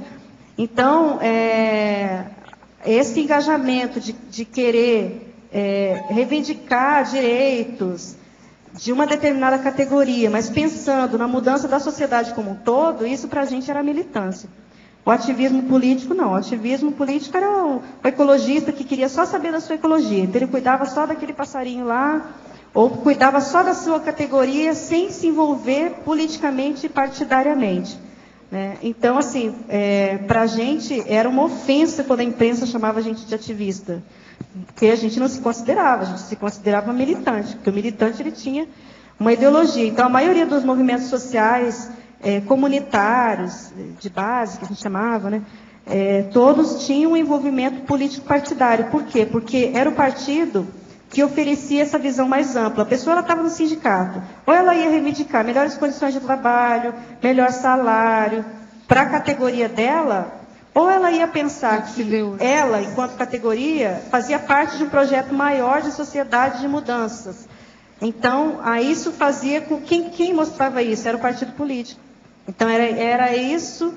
Então, esse engajamento de querer reivindicar direitos, de uma determinada categoria, mas pensando na mudança da sociedade como um todo, isso para a gente era militância. O ativismo político, não. O ativismo político era o ecologista que queria só saber da sua ecologia. Então, ele cuidava só daquele passarinho lá, ou cuidava só da sua categoria, sem se envolver politicamente e partidariamente. Né? Então, assim, para a gente era uma ofensa quando a imprensa chamava a gente de ativista. Porque a gente não se considerava, a gente se considerava militante, porque o militante ele tinha uma ideologia. Então, a maioria dos movimentos sociais comunitários, de base, que a gente chamava, né, todos tinham um envolvimento político-partidário. Por quê? Porque era o partido que oferecia essa visão mais ampla. A pessoa estava no sindicato, ou ela ia reivindicar melhores condições de trabalho, melhor salário, para a categoria dela, ou ela ia pensar que ela, enquanto categoria, fazia parte de um projeto maior de sociedade de mudanças. Então, isso fazia com quem mostrava isso? Era o partido político. Então, era isso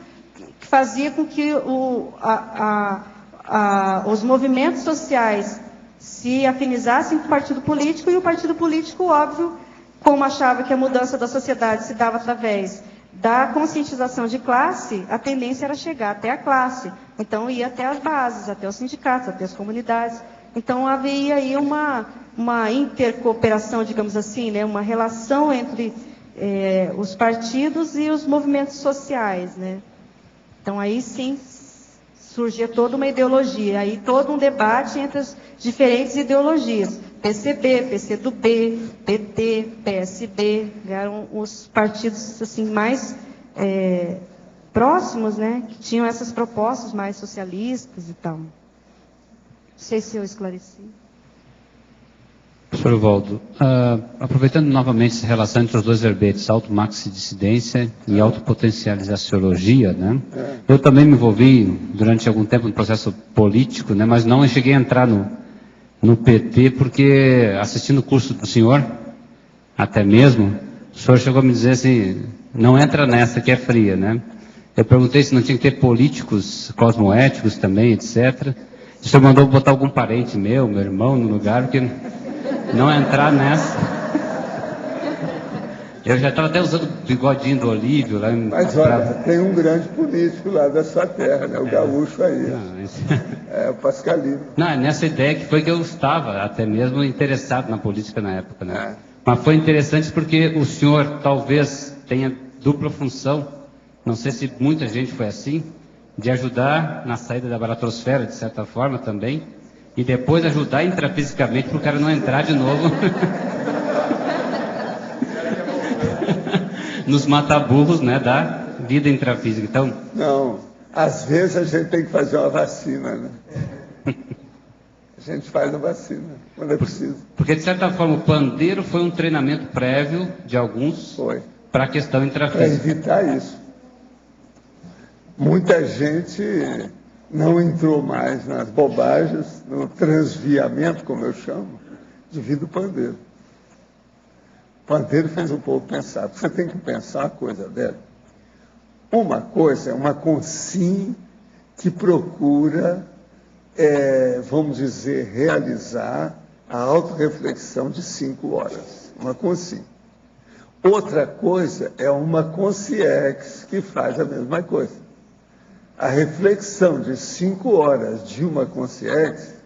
que fazia com que os movimentos sociais se afinizassem com o partido político, e o partido político, óbvio, como achava que a mudança da sociedade se dava através da conscientização de classe, a tendência era chegar até a classe. Então, ia até as bases, até os sindicatos, até as comunidades. Então, havia aí uma intercooperação, digamos assim, né? Uma relação entre os partidos e os movimentos sociais. Né? Então, aí sim surgia toda uma ideologia, aí todo um debate entre as diferentes ideologias. PCB, PCdoB, PT, PSB, eram os partidos assim, mais próximos, né, que tinham essas propostas mais socialistas e tal. Não sei se eu esclareci. Professor Evaldo, aproveitando novamente essa relação entre os dois verbetes, automaxidissidência e autopotencializaciologia, né? Eu também me envolvi durante algum tempo no processo político, né, mas não cheguei a entrar no PT, porque assistindo o curso do senhor, até mesmo, o senhor chegou a me dizer assim, não entra nessa que é fria, né? Eu perguntei se não tinha que ter políticos cosmoéticos também, etc. O senhor mandou botar algum parente meu irmão no lugar, porque não entrar nessa. Eu já estava até usando o bigodinho do Olívio. Lá Mas olha, tem um grande político lá da sua terra, né? O gaúcho aí. O Pascalino. Não, nessa ideia que foi que eu estava até mesmo interessado na política na época, né? Mas foi interessante porque o senhor talvez tenha dupla função, não sei se muita gente foi assim, de ajudar na saída da baratrosfera, de certa forma também, e depois ajudar intrafisicamente para o cara não entrar de novo nos mataburros, né, da vida intrafísica. Então, não, às vezes a gente tem que fazer uma vacina, né? A gente faz a vacina quando é preciso. Porque, de certa forma, o pandeiro foi um treinamento prévio de alguns para a questão intrafísica. Para evitar isso. Muita gente não entrou mais nas bobagens, no transviamento, como eu chamo, devido ao pandeiro. O pandeiro fez o povo pensar. Você tem que pensar uma coisa dela. Uma coisa é uma consim que procura, vamos dizer, realizar a autorreflexão de 5 horas. Uma consim. Outra coisa é uma consciex que faz a mesma coisa. A reflexão de 5 horas de uma consciência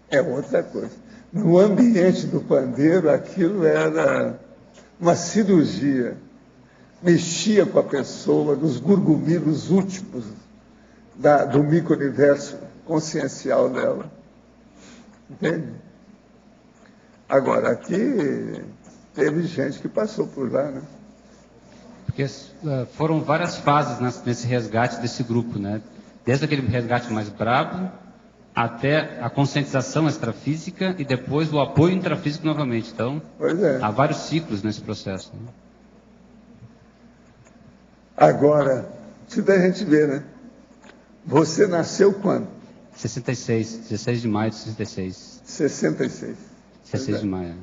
é outra coisa. No ambiente do pandeiro, aquilo era uma cirurgia. Mexia com a pessoa, nos gurgumilos últimos do micro-universo consciencial dela. Entende? Agora, aqui teve gente que passou por lá, né? Porque foram várias fases nesse resgate desse grupo, né? Desde aquele resgate mais brabo até a conscientização extrafísica e depois o apoio intrafísico novamente. Então, há vários ciclos nesse processo. Né? Agora, se a gente ver, né? Você nasceu quando? 66, 16 de maio de 66. 66. 16 de maio.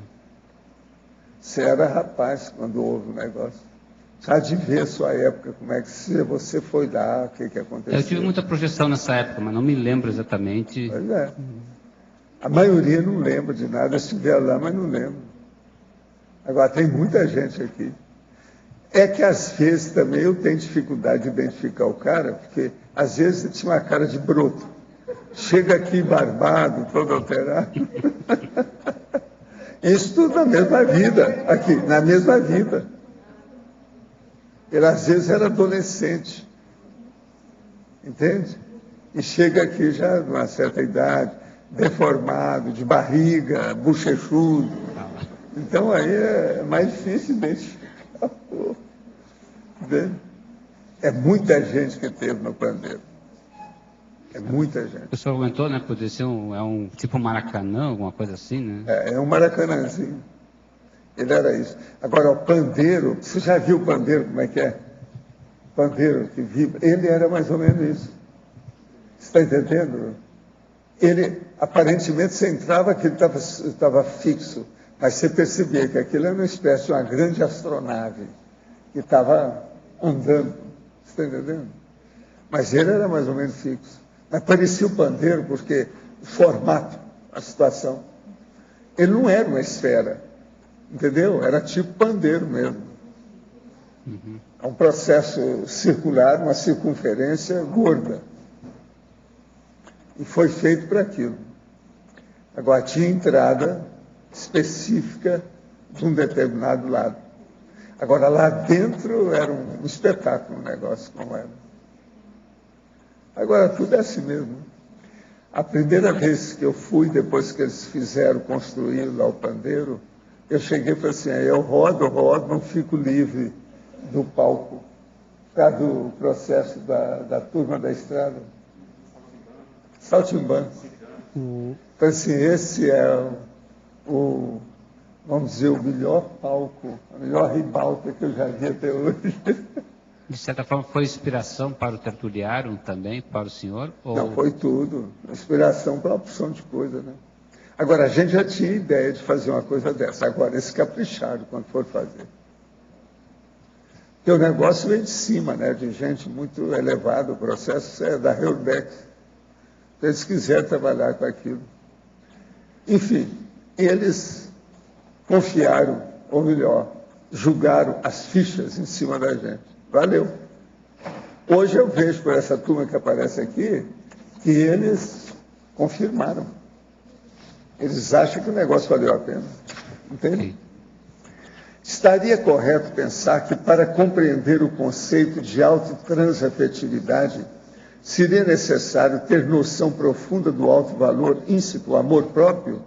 Você era rapaz quando houve o negócio. Já de ver a sua época, como é que você foi lá, o que aconteceu? Eu tive muita projeção nessa época, mas não me lembro exatamente. Pois é. A maioria não lembra de nada, estiver lá, mas não lembra. Agora, tem muita gente aqui. É que, às vezes, também eu tenho dificuldade de identificar o cara, porque, às vezes, ele tinha uma cara de broto. Chega aqui barbado, todo alterado. Isso tudo na mesma vida, aqui, na mesma vida. Ele, às vezes, era adolescente. Entende? E chega aqui já numa certa idade, deformado, de barriga, bochechudo. Então, aí é mais difícil identificar. Entende? É muita gente que teve no pandeiro. É muita gente. O senhor comentou, né? Poderia ser um tipo Maracanã, alguma coisa assim, né? É um Maracanãzinho. Ele era isso. Agora, o pandeiro, você já viu o pandeiro, como é que é? Pandeiro que vibra. Ele era mais ou menos isso. Você está entendendo? Ele, aparentemente, você entrava que ele estava fixo, mas você percebia que aquilo era uma espécie de uma grande astronave que estava andando. Você está entendendo? Mas ele era mais ou menos fixo. Mas parecia o pandeiro, porque o formato, a situação. Ele não era uma esfera, entendeu? Era tipo pandeiro mesmo. É um processo circular, uma circunferência gorda. E foi feito para aquilo. Agora, tinha entrada específica de um determinado lado. Agora, lá dentro era um espetáculo, um negócio como era. Agora, tudo é assim mesmo. A primeira vez que eu fui, depois que eles construíram lá o pandeiro, eu cheguei e falei assim, eu rodo, não fico livre do palco, por causa do processo da turma da estrada. Saltimbanco. Então, assim, esse é vamos dizer, o melhor palco, a melhor ribalta que eu já vi até hoje. De certa forma, foi inspiração para o Tertuliário também, para o senhor? Ou... Não, foi tudo. Inspiração para uma opção de coisa, né? Agora, a gente já tinha ideia de fazer uma coisa dessa. Agora, eles capricharam quando for fazer. Porque o negócio veio de cima, né? De gente muito elevada, o processo é da Reurbex. Eles quiseram trabalhar com aquilo. Enfim, eles confiaram, ou melhor, julgaram as fichas em cima da gente. Valeu. Hoje eu vejo por essa turma que aparece aqui, que eles confirmaram. Eles acham que o negócio valeu a pena. Entende? Estaria correto pensar que para compreender o conceito de autotransafetividade, seria necessário ter noção profunda do alto valor íncito, o amor próprio?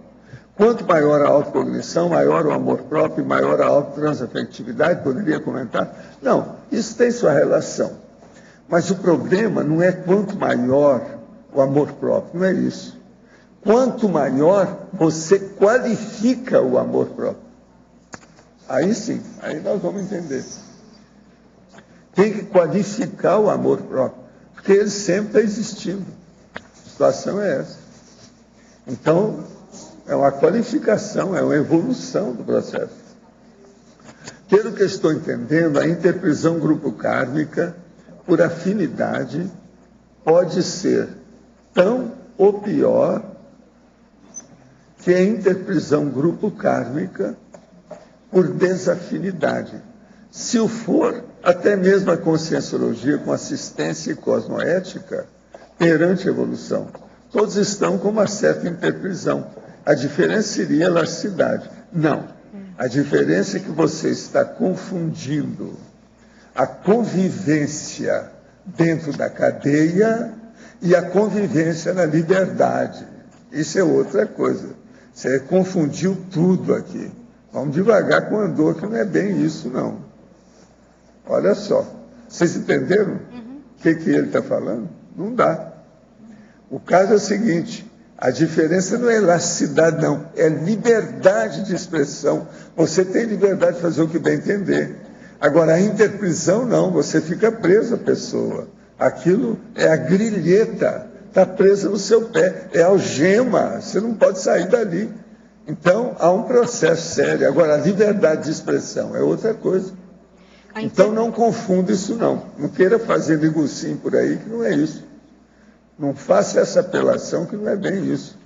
Quanto maior a autocognição, maior o amor próprio, maior a autotransafetividade, poderia comentar? Não, isso tem sua relação. Mas o problema não é quanto maior o amor próprio, não é isso. Quanto maior você qualifica o amor próprio. Aí sim, aí nós vamos entender. Tem que qualificar o amor próprio, porque ele sempre está existindo. A situação é essa. Então, é uma qualificação, é uma evolução do processo. Pelo que estou entendendo, a interprisão grupo kármica, por afinidade, pode ser tão ou pior que a interprisão grupo kármica por desafinidade. Se o for, até mesmo a conscienciologia com assistência e cosmoética, perante a evolução, todos estão com uma certa interprisão. A diferença seria elasticidade. Não. A diferença é que você está confundindo a convivência dentro da cadeia e a convivência na liberdade. Isso é outra coisa. Você confundiu tudo aqui. Vamos devagar com o andor, que não é bem isso, não. Olha só. Vocês entenderam o que ele está falando? Não dá. O caso é o seguinte. A diferença não é elasticidade, não. É liberdade de expressão. Você tem liberdade de fazer o que bem entender. Agora, a interprisão, não. Você fica preso à pessoa. Aquilo é a grilheta. Está presa no seu pé. É algema. Você não pode sair dali. Então, há um processo sério. Agora, a liberdade de expressão é outra coisa. Então, não confunda isso, não. Não queira fazer negocinho por aí, que não é isso. Não faça essa apelação, que não é bem isso.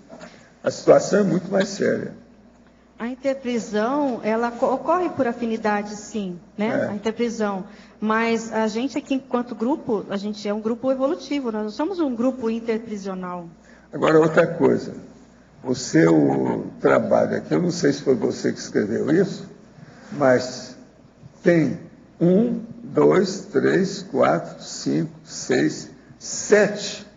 A situação é muito mais séria. A interprisão, ela ocorre por afinidade, sim, né? A interprisão. Mas a gente aqui, enquanto grupo, a gente é um grupo evolutivo, nós não somos um grupo interprisional. Agora, outra coisa. O seu trabalho aqui, eu não sei se foi você que escreveu isso, mas tem 1, 2, 3, 4, 5, 6, 7.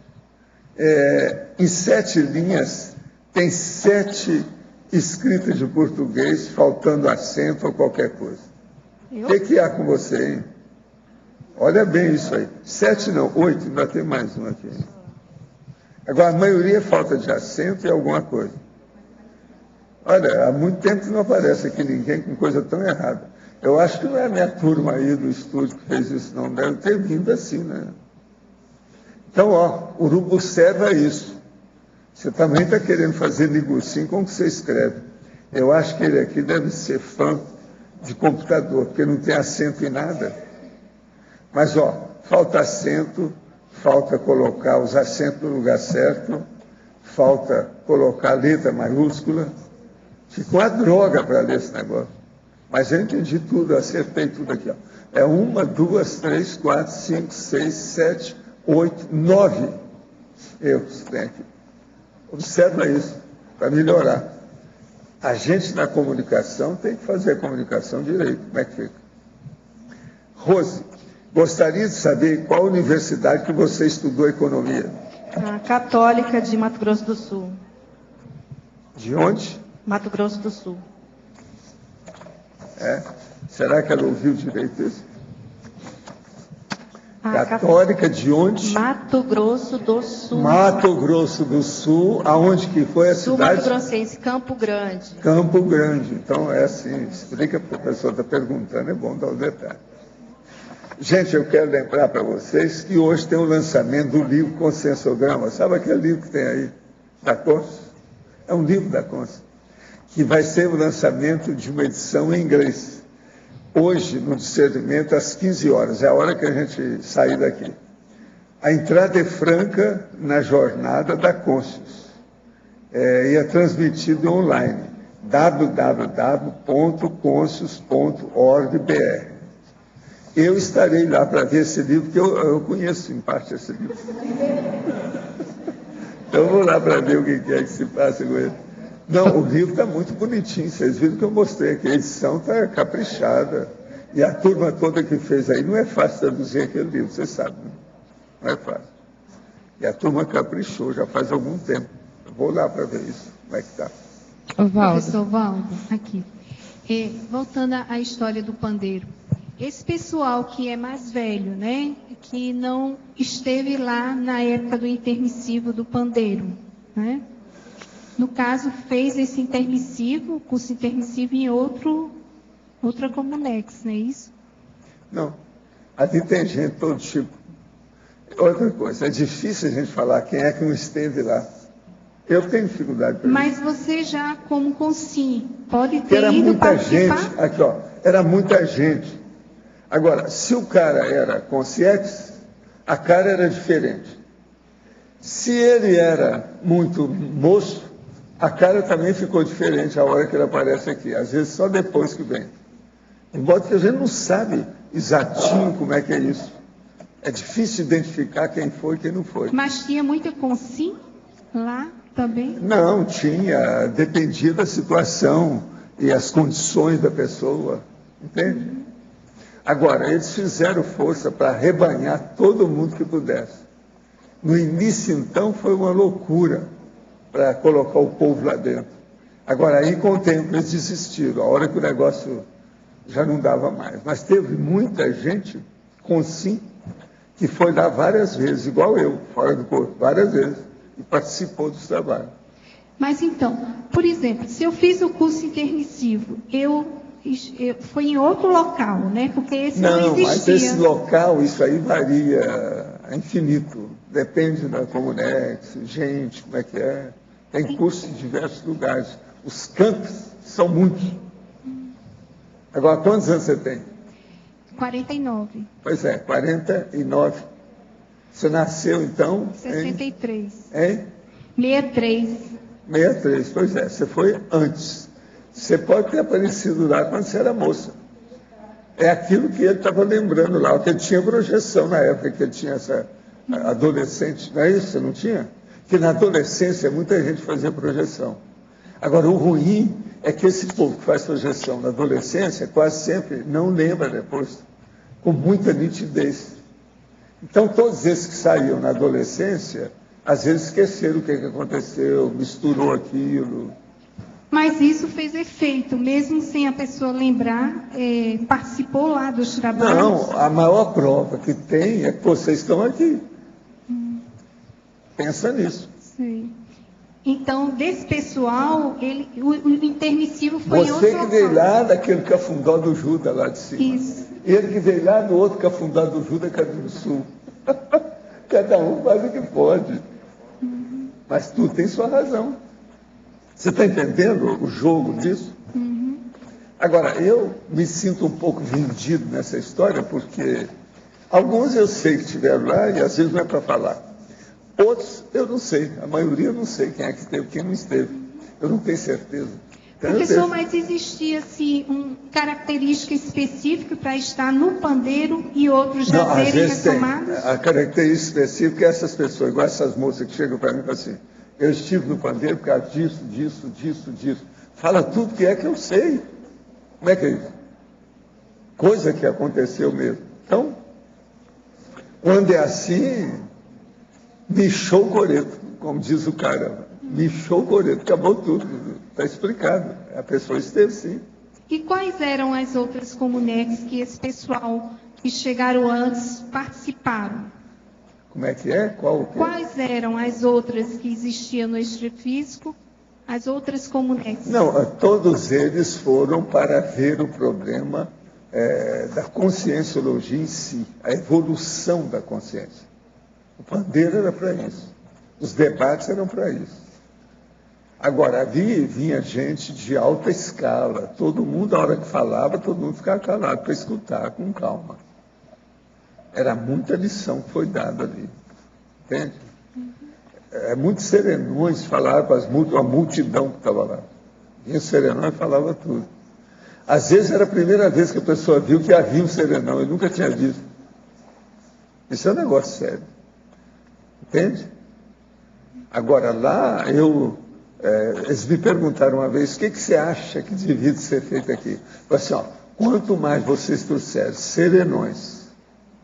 Em 7 linhas, tem 7 escritas de português, faltando acento ou qualquer coisa. O que há com você, hein? Olha bem isso aí. 7 não, 8, ainda tem mais um aqui. Agora, a maioria é falta de acento e alguma coisa. Olha, há muito tempo que não aparece aqui ninguém com coisa tão errada. Eu acho que não é a minha turma aí do estúdio que fez isso, não. Deve ter vindo assim, né? Então, observa isso. Você também está querendo fazer ligucinho com o que você escreve. Eu acho que ele aqui deve ser fã de computador, porque não tem acento em nada. Mas, falta acento, falta colocar os acentos no lugar certo, falta colocar a letra maiúscula. Ficou uma droga para ler esse negócio. Mas eu entendi tudo, acertei tudo aqui. É 1, 2, 3, 4, 5, 6, 7, 8, 9 erros que tem aqui. Observa isso, para melhorar. A gente na comunicação tem que fazer a comunicação direito. Como é que fica? Rose, gostaria de saber qual universidade que você estudou economia. A Católica de Mato Grosso do Sul. De onde? Mato Grosso do Sul. Será que ela ouviu direito isso? Católica de onde? Mato Grosso do Sul. Mato Grosso do Sul, aonde que foi a cidade? Sul Mato Grossense, Campo Grande. Campo Grande. Então é assim, explica porque a pessoa está perguntando, é bom dar o detalhe. Gente, eu quero lembrar para vocês que hoje tem o lançamento do livro Consensograma. Sabe aquele livro que tem aí, da Consus? É um livro da Consus, que vai ser o lançamento de uma edição em inglês. Hoje, no discernimento, às 15 horas, é a hora que a gente sair daqui. A entrada é franca na jornada da Consus. E é transmitido online, www.consus.org.br. Eu estarei lá para ver esse livro, porque eu conheço em parte esse livro. Então, eu vou lá para ver o que é que se passa com ele. Não, o livro está muito bonitinho, vocês viram que eu mostrei aqui, a edição está caprichada. E a turma toda que fez aí, não é fácil traduzir aquele livro, você sabe, né? Não é fácil. E a turma caprichou, já faz algum tempo. Eu vou lá para ver isso, como é que está. Professor Valdo, aqui. Voltando à história do pandeiro. Esse pessoal que é mais velho, né, que não esteve lá na época do intermissivo do pandeiro, né? No caso, fez esse intermissivo, curso intermissivo em outra Comunex, não é isso? Não. Ali tem gente de todo tipo. Outra coisa, é difícil a gente falar quem é que não esteve lá. Eu tenho dificuldade para isso. Mas você já, como consim, pode ter era ido muita participar? Gente, aqui, era muita gente. Agora, se o cara era consciex, a cara era diferente. Se ele era muito moço, a cara também ficou diferente a hora que ele aparece aqui. Às vezes só depois que vem. Embora que a gente não sabe exatinho como é que é isso. É difícil identificar quem foi e quem não foi. Mas tinha muita consim lá também? Não, tinha. Dependia da situação e as condições da pessoa. Entende? Agora, eles fizeram força para arrebanhar todo mundo que pudesse. No início, então, foi uma loucura para colocar o povo lá dentro. Agora, aí, com o tempo, eles desistiram. A hora que o negócio já não dava mais. Mas teve muita gente com sim que foi lá várias vezes, igual eu, fora do corpo, várias vezes, e participou dos trabalhos. Mas então, por exemplo, se eu fiz o curso intermissivo, eu foi em outro local, né? Porque esse não existia. Não, mas esse local, isso aí varia infinito. Depende da Comunex, gente, como é que é. Tem curso em diversos lugares. Os campos são muitos. Agora, quantos anos você tem? 49. Pois é, 49. Você nasceu, então? 63. Em? 63. 63, pois é. Você foi antes. Você pode ter aparecido lá quando você era moça. É aquilo que ele estava lembrando lá, que ele tinha projeção na época que ele tinha essa adolescente, não é isso? Você não tinha? Que na adolescência muita gente fazia projeção. Agora, o ruim é que esse povo que faz projeção na adolescência quase sempre não lembra depois, com muita nitidez. Então, todos esses que saíam na adolescência, às vezes esqueceram o que aconteceu, misturou aquilo. Mas isso fez efeito, mesmo sem a pessoa lembrar, participou lá dos trabalhos? Não, a maior prova que tem é que vocês estão aqui. Pensa nisso. Sim. Então, desse pessoal, o intermissivo foi em outro Você que veio lá daquele cafundó do Judas lá de cima. Isso. Ele que veio lá do outro cafundó do Judas, que é do sul. Cada um faz o que pode. Mas tudo tem sua razão. Você está entendendo o jogo disso? Agora, eu me sinto um pouco vendido nessa história, porque alguns eu sei que estiveram lá e às vezes não é para falar. Outros eu não sei, a maioria eu não sei quem é que esteve, quem não esteve. Eu não tenho certeza. Então, professor, mas existia-se uma característica específica para estar no pandeiro e outros já serem retomados? A característica específica é essas pessoas, igual essas moças que chegam para mim e falam assim, eu estive no pandeiro por causa disso, disso, disso, disso. Fala tudo que é que eu sei. Como é que é isso? Coisa que aconteceu mesmo. Então, quando é assim, bichou o coreto, como diz o cara. Bichou o coreto, acabou tudo. Está explicado. A pessoa esteve sim. E quais eram as outras comunex que esse pessoal que chegaram antes participaram? Como é que é? Quais eram as outras que existiam no extrafísico? As outras comunex? Não, todos eles foram para ver o problema da conscienciologia em si, a evolução da consciência. O pandeiro era para isso. Os debates eram para isso. Agora, vinha gente de alta escala. Todo mundo, a hora que falava, todo mundo ficava calado para escutar com calma. Era muita lição que foi dada ali. Entende? Muitos serenões falaram para a multidão que estava lá. Vinha o serenão e falava tudo. Às vezes era a primeira vez que a pessoa viu que havia um serenão. Eu nunca tinha visto. Isso é um negócio sério. Entende? Agora, lá, eles me perguntaram uma vez, o que você acha que devia ser feito aqui? Eu falei assim, quanto mais vocês trouxerem serenões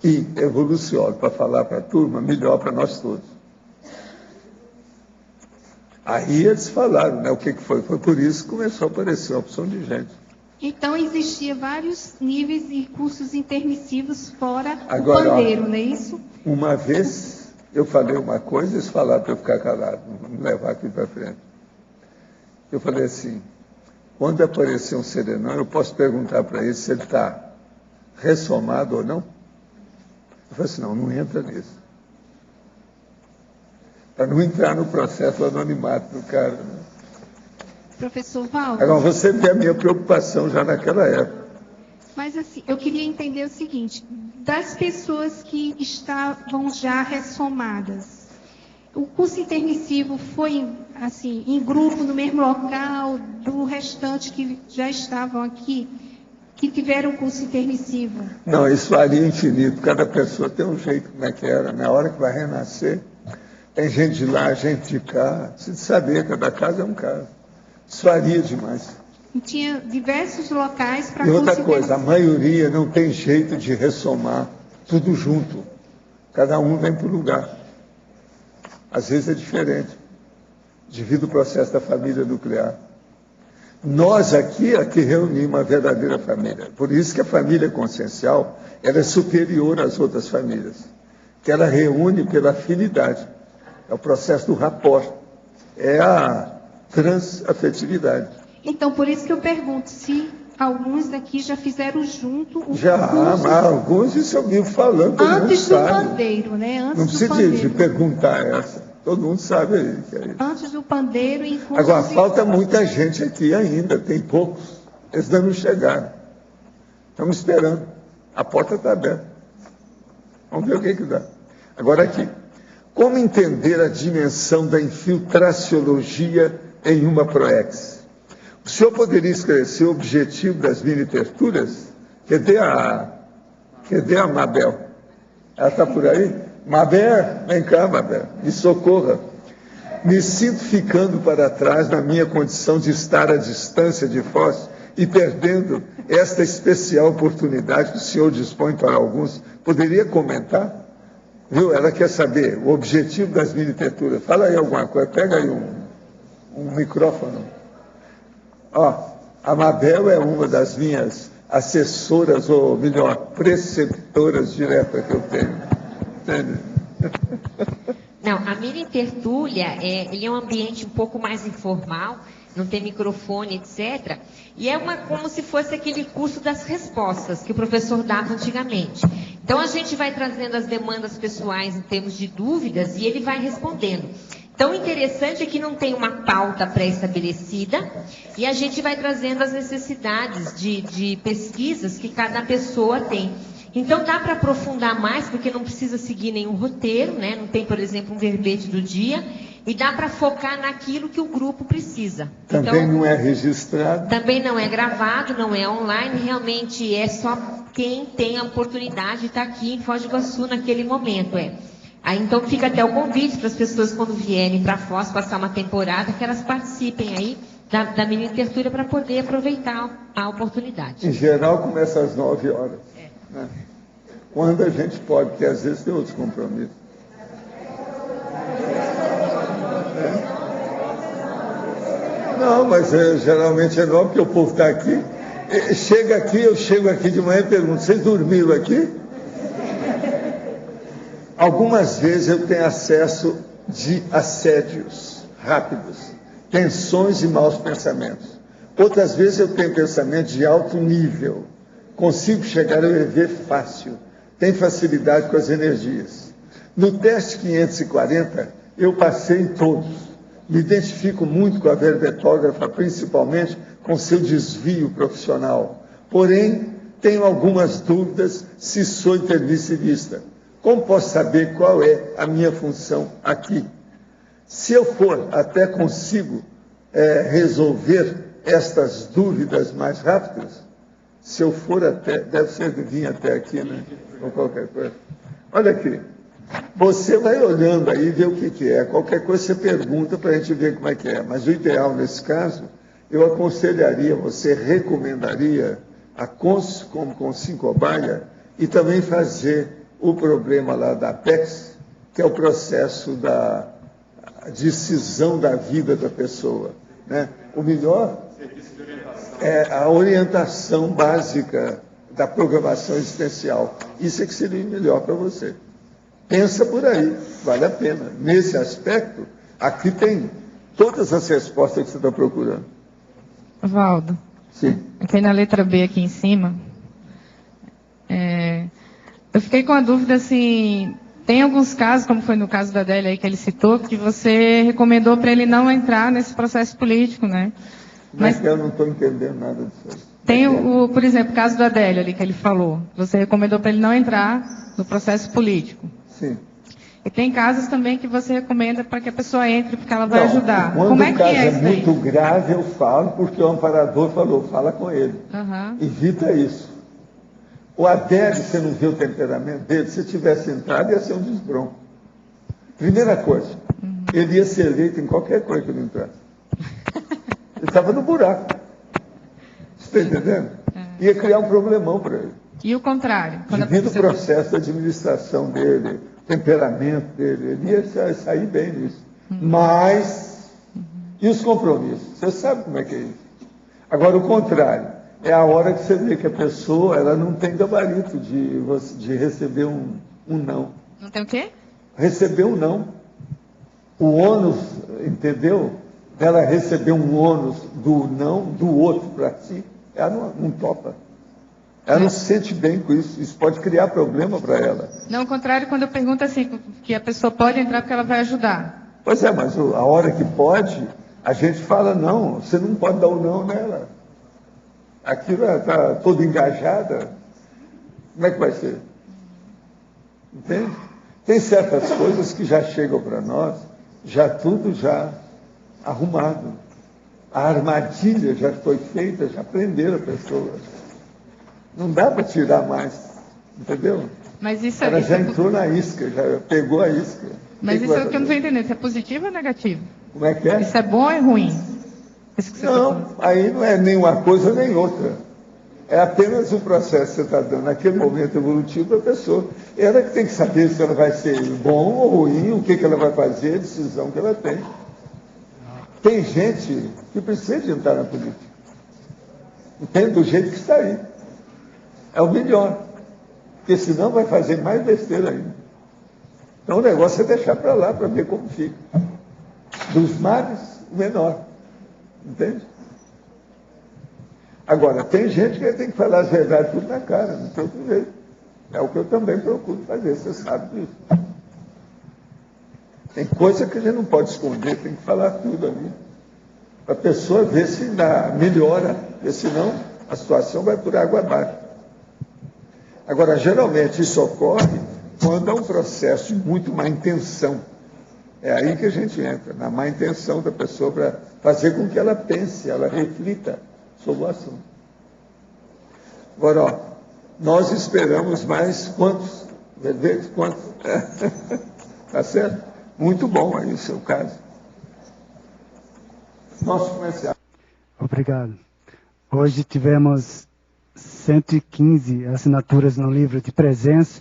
e evoluciólogos para falar para a turma, melhor para nós todos. Aí eles falaram, o que foi? Foi por isso que começou a aparecer uma opção de gente. Então, existia vários níveis e cursos intermissivos fora o pandeiro, não é isso? Uma vez eu falei uma coisa, eles falaram para eu ficar calado, não levar aqui para frente. Eu falei assim, quando aparecer um serenão, eu posso perguntar para ele se ele está ressomado ou não? Eu falei assim, não entra nisso. Para não entrar no processo do anonimato do cara. Né? Professor Valdo. Agora, você vê a minha preocupação já naquela época. Mas assim, eu queria entender o seguinte, das pessoas que estavam já ressomadas, o curso intermissivo foi assim, em grupo, no mesmo local, do restante que já estavam aqui, que tiveram curso intermissivo? Não, isso varia infinito. Cada pessoa tem um jeito, como é que era. Na hora que vai renascer, tem gente de lá, gente de cá. Precisa saber, cada caso é um caso. Isso varia demais. E tinha diversos locais para... E outra coisa, a maioria não tem jeito de ressomar tudo junto. Cada um vem para o lugar. Às vezes é diferente, devido ao processo da família nuclear. Nós aqui reunimos a verdadeira família. Por isso que a família consciencial ela é superior às outras famílias, que ela reúne pela afinidade. É o processo do rapport, é a transafetividade. Então, por isso que eu pergunto se alguns daqui já fizeram junto o já, curso. Mas alguns isso eu vivo falando, todo antes mundo do sabe. pandeiro, né? Antes não do precisa pandeiro. de perguntar essa, todo mundo sabe aí. Que é isso. Antes do pandeiro e cursos. Agora, falta muita gente aqui ainda, tem poucos, eles ainda não chegaram. Estamos esperando, a porta está aberta. Vamos ver o que dá. Agora aqui, como entender a dimensão da infiltraciologia em uma proex? O senhor poderia esclarecer o objetivo das mini-tertúlias? Cadê a Mabel? Ela está por aí? Mabel, vem cá, Mabel, me socorra. Me sinto ficando para trás na minha condição de estar à distância de Foz e perdendo esta especial oportunidade que o senhor dispõe para alguns. Poderia comentar? Viu? Ela quer saber o objetivo das mini-tertúlias. Fala aí alguma coisa, pega aí um micrófono. Ó, a Mabel é uma das minhas assessoras, ou melhor, preceptoras diretas que eu tenho. Entende? Não, a mini-tertúlia ele é um ambiente um pouco mais informal, não tem microfone, etc. E é como se fosse aquele curso das respostas que o professor dava antigamente. Então, a gente vai trazendo as demandas pessoais em termos de dúvidas e ele vai respondendo. Então, o interessante é que não tem uma pauta pré-estabelecida e a gente vai trazendo as necessidades de pesquisas que cada pessoa tem. Então, dá para aprofundar mais, porque não precisa seguir nenhum roteiro, né? Não tem, por exemplo, um verbete do dia, e dá para focar naquilo que o grupo precisa. Também então, não é registrado? Também não é gravado, não é online, realmente é só quem tem a oportunidade de estar aqui em Foz do Iguaçu naquele momento. Aí, então, fica até o convite para as pessoas, quando vierem para Foz passar uma temporada, que elas participem aí da mini-tertúlia para poder aproveitar a oportunidade. Em geral, começa às 9 horas. Né? Quando a gente pode, porque às vezes tem outros compromissos. Não, mas geralmente é 9, porque o povo está aqui. Chega aqui, eu chego aqui de manhã e pergunto, vocês dormiram aqui? Algumas vezes eu tenho acesso de assédios rápidos, tensões e maus pensamentos. Outras vezes eu tenho pensamentos de alto nível. Consigo chegar ao EV fácil. Tenho facilidade com as energias. No teste 540, eu passei em todos. Me identifico muito com a verbetógrafa, principalmente com seu desvio profissional. Porém, tenho algumas dúvidas se sou intermissivista. Como posso saber qual é a minha função aqui? Se eu for, até consigo resolver estas dúvidas mais rápidas. Se eu for até, deve ser de vir até aqui, né? Ou qualquer coisa. Olha aqui. Você vai olhando aí e vê o que é. Qualquer coisa você pergunta para a gente ver como é que é. Mas o ideal nesse caso, eu aconselharia, você recomendaria a CONS como Consincobaia e também fazer o problema lá da Apex, que é o processo da decisão da vida da pessoa. Né? O melhor é a orientação básica da programação existencial. Isso é que seria melhor para você. Pensa por aí, vale a pena. Nesse aspecto, aqui tem todas as respostas que você está procurando. Valdo. Sim. Aqui na letra B, aqui em cima, eu fiquei com a dúvida, assim, tem alguns casos, como foi no caso da Adélia aí que ele citou, que você recomendou para ele não entrar nesse processo político, né? Mas eu não estou entendendo nada disso aí. Tem, por exemplo, o caso da Adélia ali que ele falou. Você recomendou para ele não entrar no processo político. Sim. E tem casos também que você recomenda para que a pessoa entre, porque ela vai ajudar. Quando Como é o que caso é é isso daí? muito grave, eu falo, porque o amparador falou, fala com ele. Uhum. Evita isso. O Adélio, você não vê o temperamento dele? Se tivesse entrado, ia ser um desbronco. Primeira coisa, ele ia ser eleito em qualquer coisa que ele entrasse. Ele estava no buraco. Você está entendendo? Ia criar um problemão para ele. E o contrário? Devido ao processo da administração dele, temperamento dele, ele ia sair bem nisso. Mas, e os compromissos? Você sabe como é que é isso. Agora, o contrário, é a hora que você vê que a pessoa ela não tem gabarito de receber um não. Não tem o quê? Receber um não. O ônus, entendeu? Ela receber um ônus do não do outro para si, ela não topa. Ela não se sente bem com isso. Isso pode criar problema para ela. Não, ao contrário, quando eu pergunto assim, que a pessoa pode entrar porque ela vai ajudar. Pois é, mas a hora que pode, a gente fala, não, você não pode dar o não nela. Aquilo está toda engajada. Como é que vai ser? Entende? Tem certas coisas que já chegam para nós, tudo já arrumado. A armadilha já foi feita, já prenderam a pessoa. Não dá para tirar mais, entendeu? Mas isso Ela já é entrou na isca, já pegou a isca. Mas isso é o que eu não estou entendendo. Isso é positivo ou negativo? Como é que é? Isso é bom ou é ruim? Isso que você Não, aí não é nem uma coisa nem outra. É apenas um processo que você está dando naquele momento evolutivo da pessoa. Ela que tem que saber se ela vai ser bom ou ruim, o que ela vai fazer, a decisão que ela tem. Tem gente que precisa de entrar na política. Entende? Do jeito que está aí. É o melhor. Porque senão vai fazer mais besteira ainda. Então o negócio é deixar para lá, para ver como fica. Dos males, o menor. Entende? Agora, tem gente que tem que falar as verdades tudo na cara, não tem outro jeito. É o que eu também procuro fazer, você sabe disso. Tem coisa que a gente não pode esconder, tem que falar tudo ali. Para a pessoa ver se melhora, porque senão a situação vai por água abaixo. Agora, geralmente isso ocorre quando há um processo de muito má intenção. É aí que a gente entra, na má intenção da pessoa, para fazer com que ela pense, ela reflita sobre o assunto. Agora, nós esperamos mais quantos? Quantos? Tá certo? Muito bom aí o seu caso. Nosso comercial. Obrigado. Hoje tivemos 115 assinaturas no livro de presença,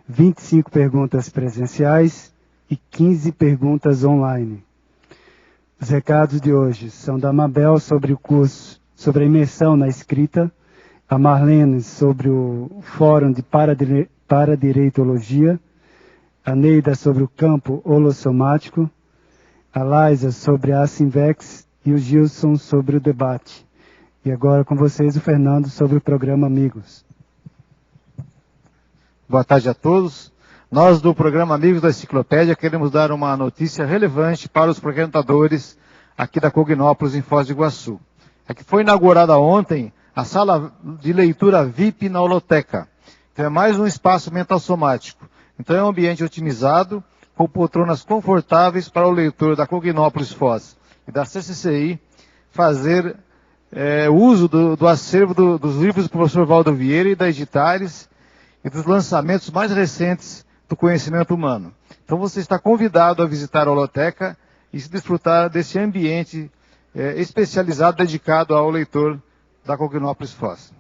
25 perguntas presenciais e 15 perguntas online. Os recados de hoje são da Mabel sobre o curso sobre a imersão na escrita, a Marlene sobre o Fórum de Paradireitologia, a Neida sobre o campo holossomático, a Laisa sobre a Asimvex e o Gilson sobre o debate. E agora com vocês o Fernando sobre o programa Amigos. Boa tarde a todos. Nós do programa Amigos da Enciclopédia queremos dar uma notícia relevante para os frequentadores aqui da Cognópolis em Foz do Iguaçu. É que foi inaugurada ontem a sala de leitura VIP na Holoteca. Então é mais um espaço mental somático. Então é um ambiente otimizado, com poltronas confortáveis para o leitor da Cognópolis Foz e da CCCI fazer uso do acervo dos livros do professor Valdo Vieira e da Editares e dos lançamentos mais recentes do conhecimento humano. Então você está convidado a visitar a Holoteca e se desfrutar desse ambiente especializado, dedicado ao leitor da Cognópolis Foz.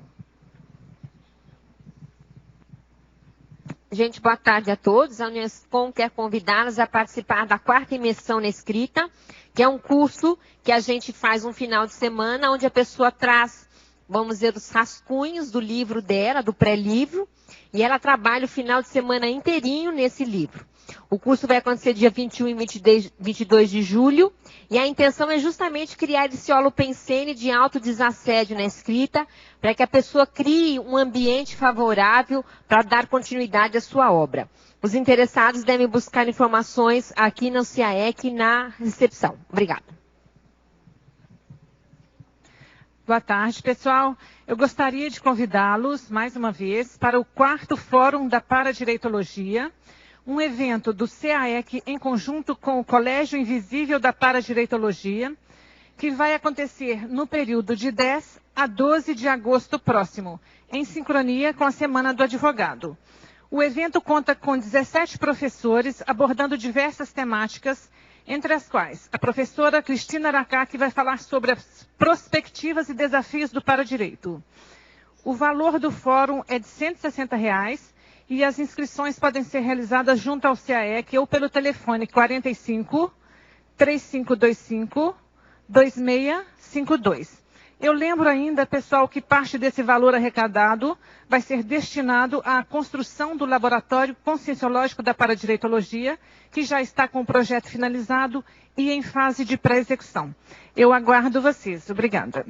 Gente, boa tarde a todos. A Unescom quer convidá-los a participar da 4ª imersão na escrita, que é um curso que a gente faz um final de semana, onde a pessoa traz, vamos dizer, os rascunhos do livro dela, do pré-livro, e ela trabalha o final de semana inteirinho nesse livro. O curso vai acontecer dia 21 e 22 de julho, e a intenção é justamente criar esse holopensene de autodesassédio na escrita, para que a pessoa crie um ambiente favorável para dar continuidade à sua obra. Os interessados devem buscar informações aqui no CIAEC na recepção. Obrigada. Boa tarde, pessoal. Eu gostaria de convidá-los, mais uma vez, para o 4º Fórum da Paradireitologia, um evento do CIAEC em conjunto com o Colégio Invisível da Paradireitologia, que vai acontecer no período de 10 a 12 de agosto próximo, em sincronia com a Semana do Advogado. O evento conta com 17 professores abordando diversas temáticas, entre as quais a professora Cristina Aracaki vai falar sobre as perspectivas e desafios do paradireito. O valor do fórum é de R$ 160 e as inscrições podem ser realizadas junto ao CIAEC ou pelo telefone 45 3525 2652. Eu lembro ainda, pessoal, que parte desse valor arrecadado vai ser destinado à construção do Laboratório Conscienciológico da Paradireitologia, que já está com o projeto finalizado e em fase de pré-execução. Eu aguardo vocês. Obrigada.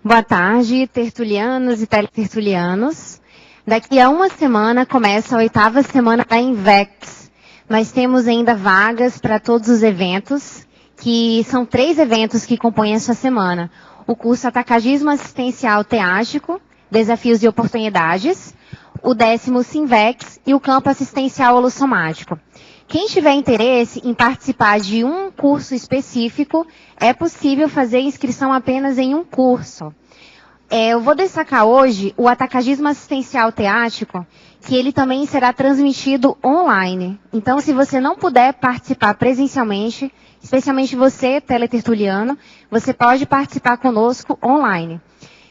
Boa tarde, tertulianos e teletertulianos. Daqui a uma semana começa a 8ª semana da INVEX. Nós temos ainda vagas para todos os eventos, que são 3 eventos que compõem essa semana. O curso Atacagismo Assistencial Teático, Desafios e Oportunidades. o 10º Sinvex e o campo assistencial holossomático. Quem tiver interesse em participar de um curso específico, é possível fazer inscrição apenas em um curso. Eu vou destacar hoje o atacagismo assistencial teático, que ele também será transmitido online. Então, se você não puder participar presencialmente, especialmente você, teletertuliano, você pode participar conosco online.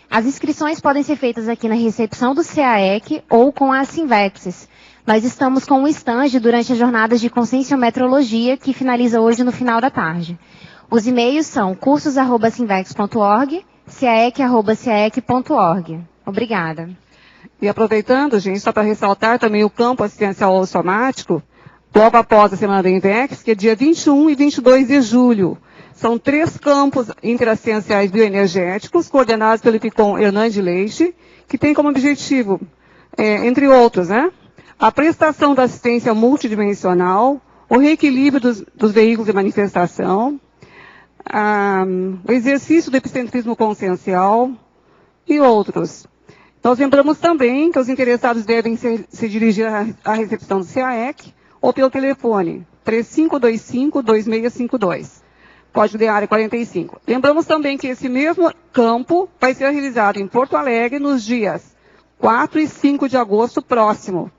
As inscrições podem ser feitas aqui na recepção do CAEC ou com a Sinvexes. Nós estamos com um stand durante as jornadas de conscienciometrologia, que finaliza hoje no final da tarde. Os e-mails são cursos@sinvex.org, caec@caec.org. Obrigada. E aproveitando, gente, só para ressaltar também o campo assistencial holossomático, logo após a Semana da INVEX, que é dia 21 e 22 de julho. São 3 campos interassistenciais bioenergéticos, coordenados pelo IPCOM Hernandes Leite, que tem como objetivo, entre outros, a prestação da assistência multidimensional, o reequilíbrio dos veículos de manifestação, o exercício do epicentrismo consciencial e outros. Nós lembramos também que os interessados devem se dirigir à recepção do CAEC ou pelo telefone 3525-2652, código de área 45. Lembramos também que esse mesmo campo vai ser realizado em Porto Alegre nos dias 4 e 5 de agosto próximo.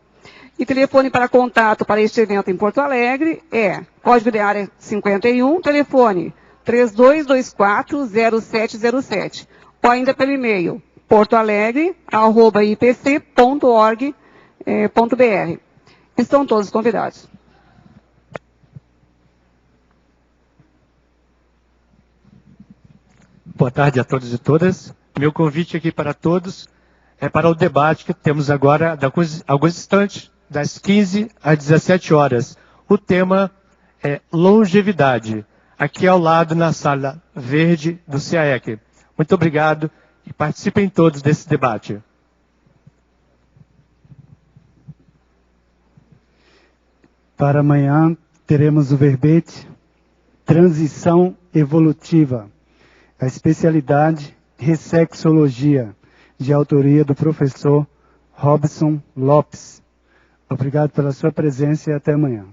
E telefone para contato para este evento em Porto Alegre é código de área 51, telefone 3224-0707, ou ainda pelo e-mail portoalegre@ipc.org.br. Estão todos convidados. Boa tarde a todos e todas. Meu convite aqui para todos é para o debate que temos agora, alguns instantes, das 15 às 17 horas. O tema é longevidade, aqui ao lado na sala verde do CAEC. Muito obrigado e participem todos desse debate. Para amanhã teremos o verbete Transição Evolutiva, a especialidade Ressexologia, de autoria do professor Robson Lopes. Obrigado pela sua presença e até amanhã.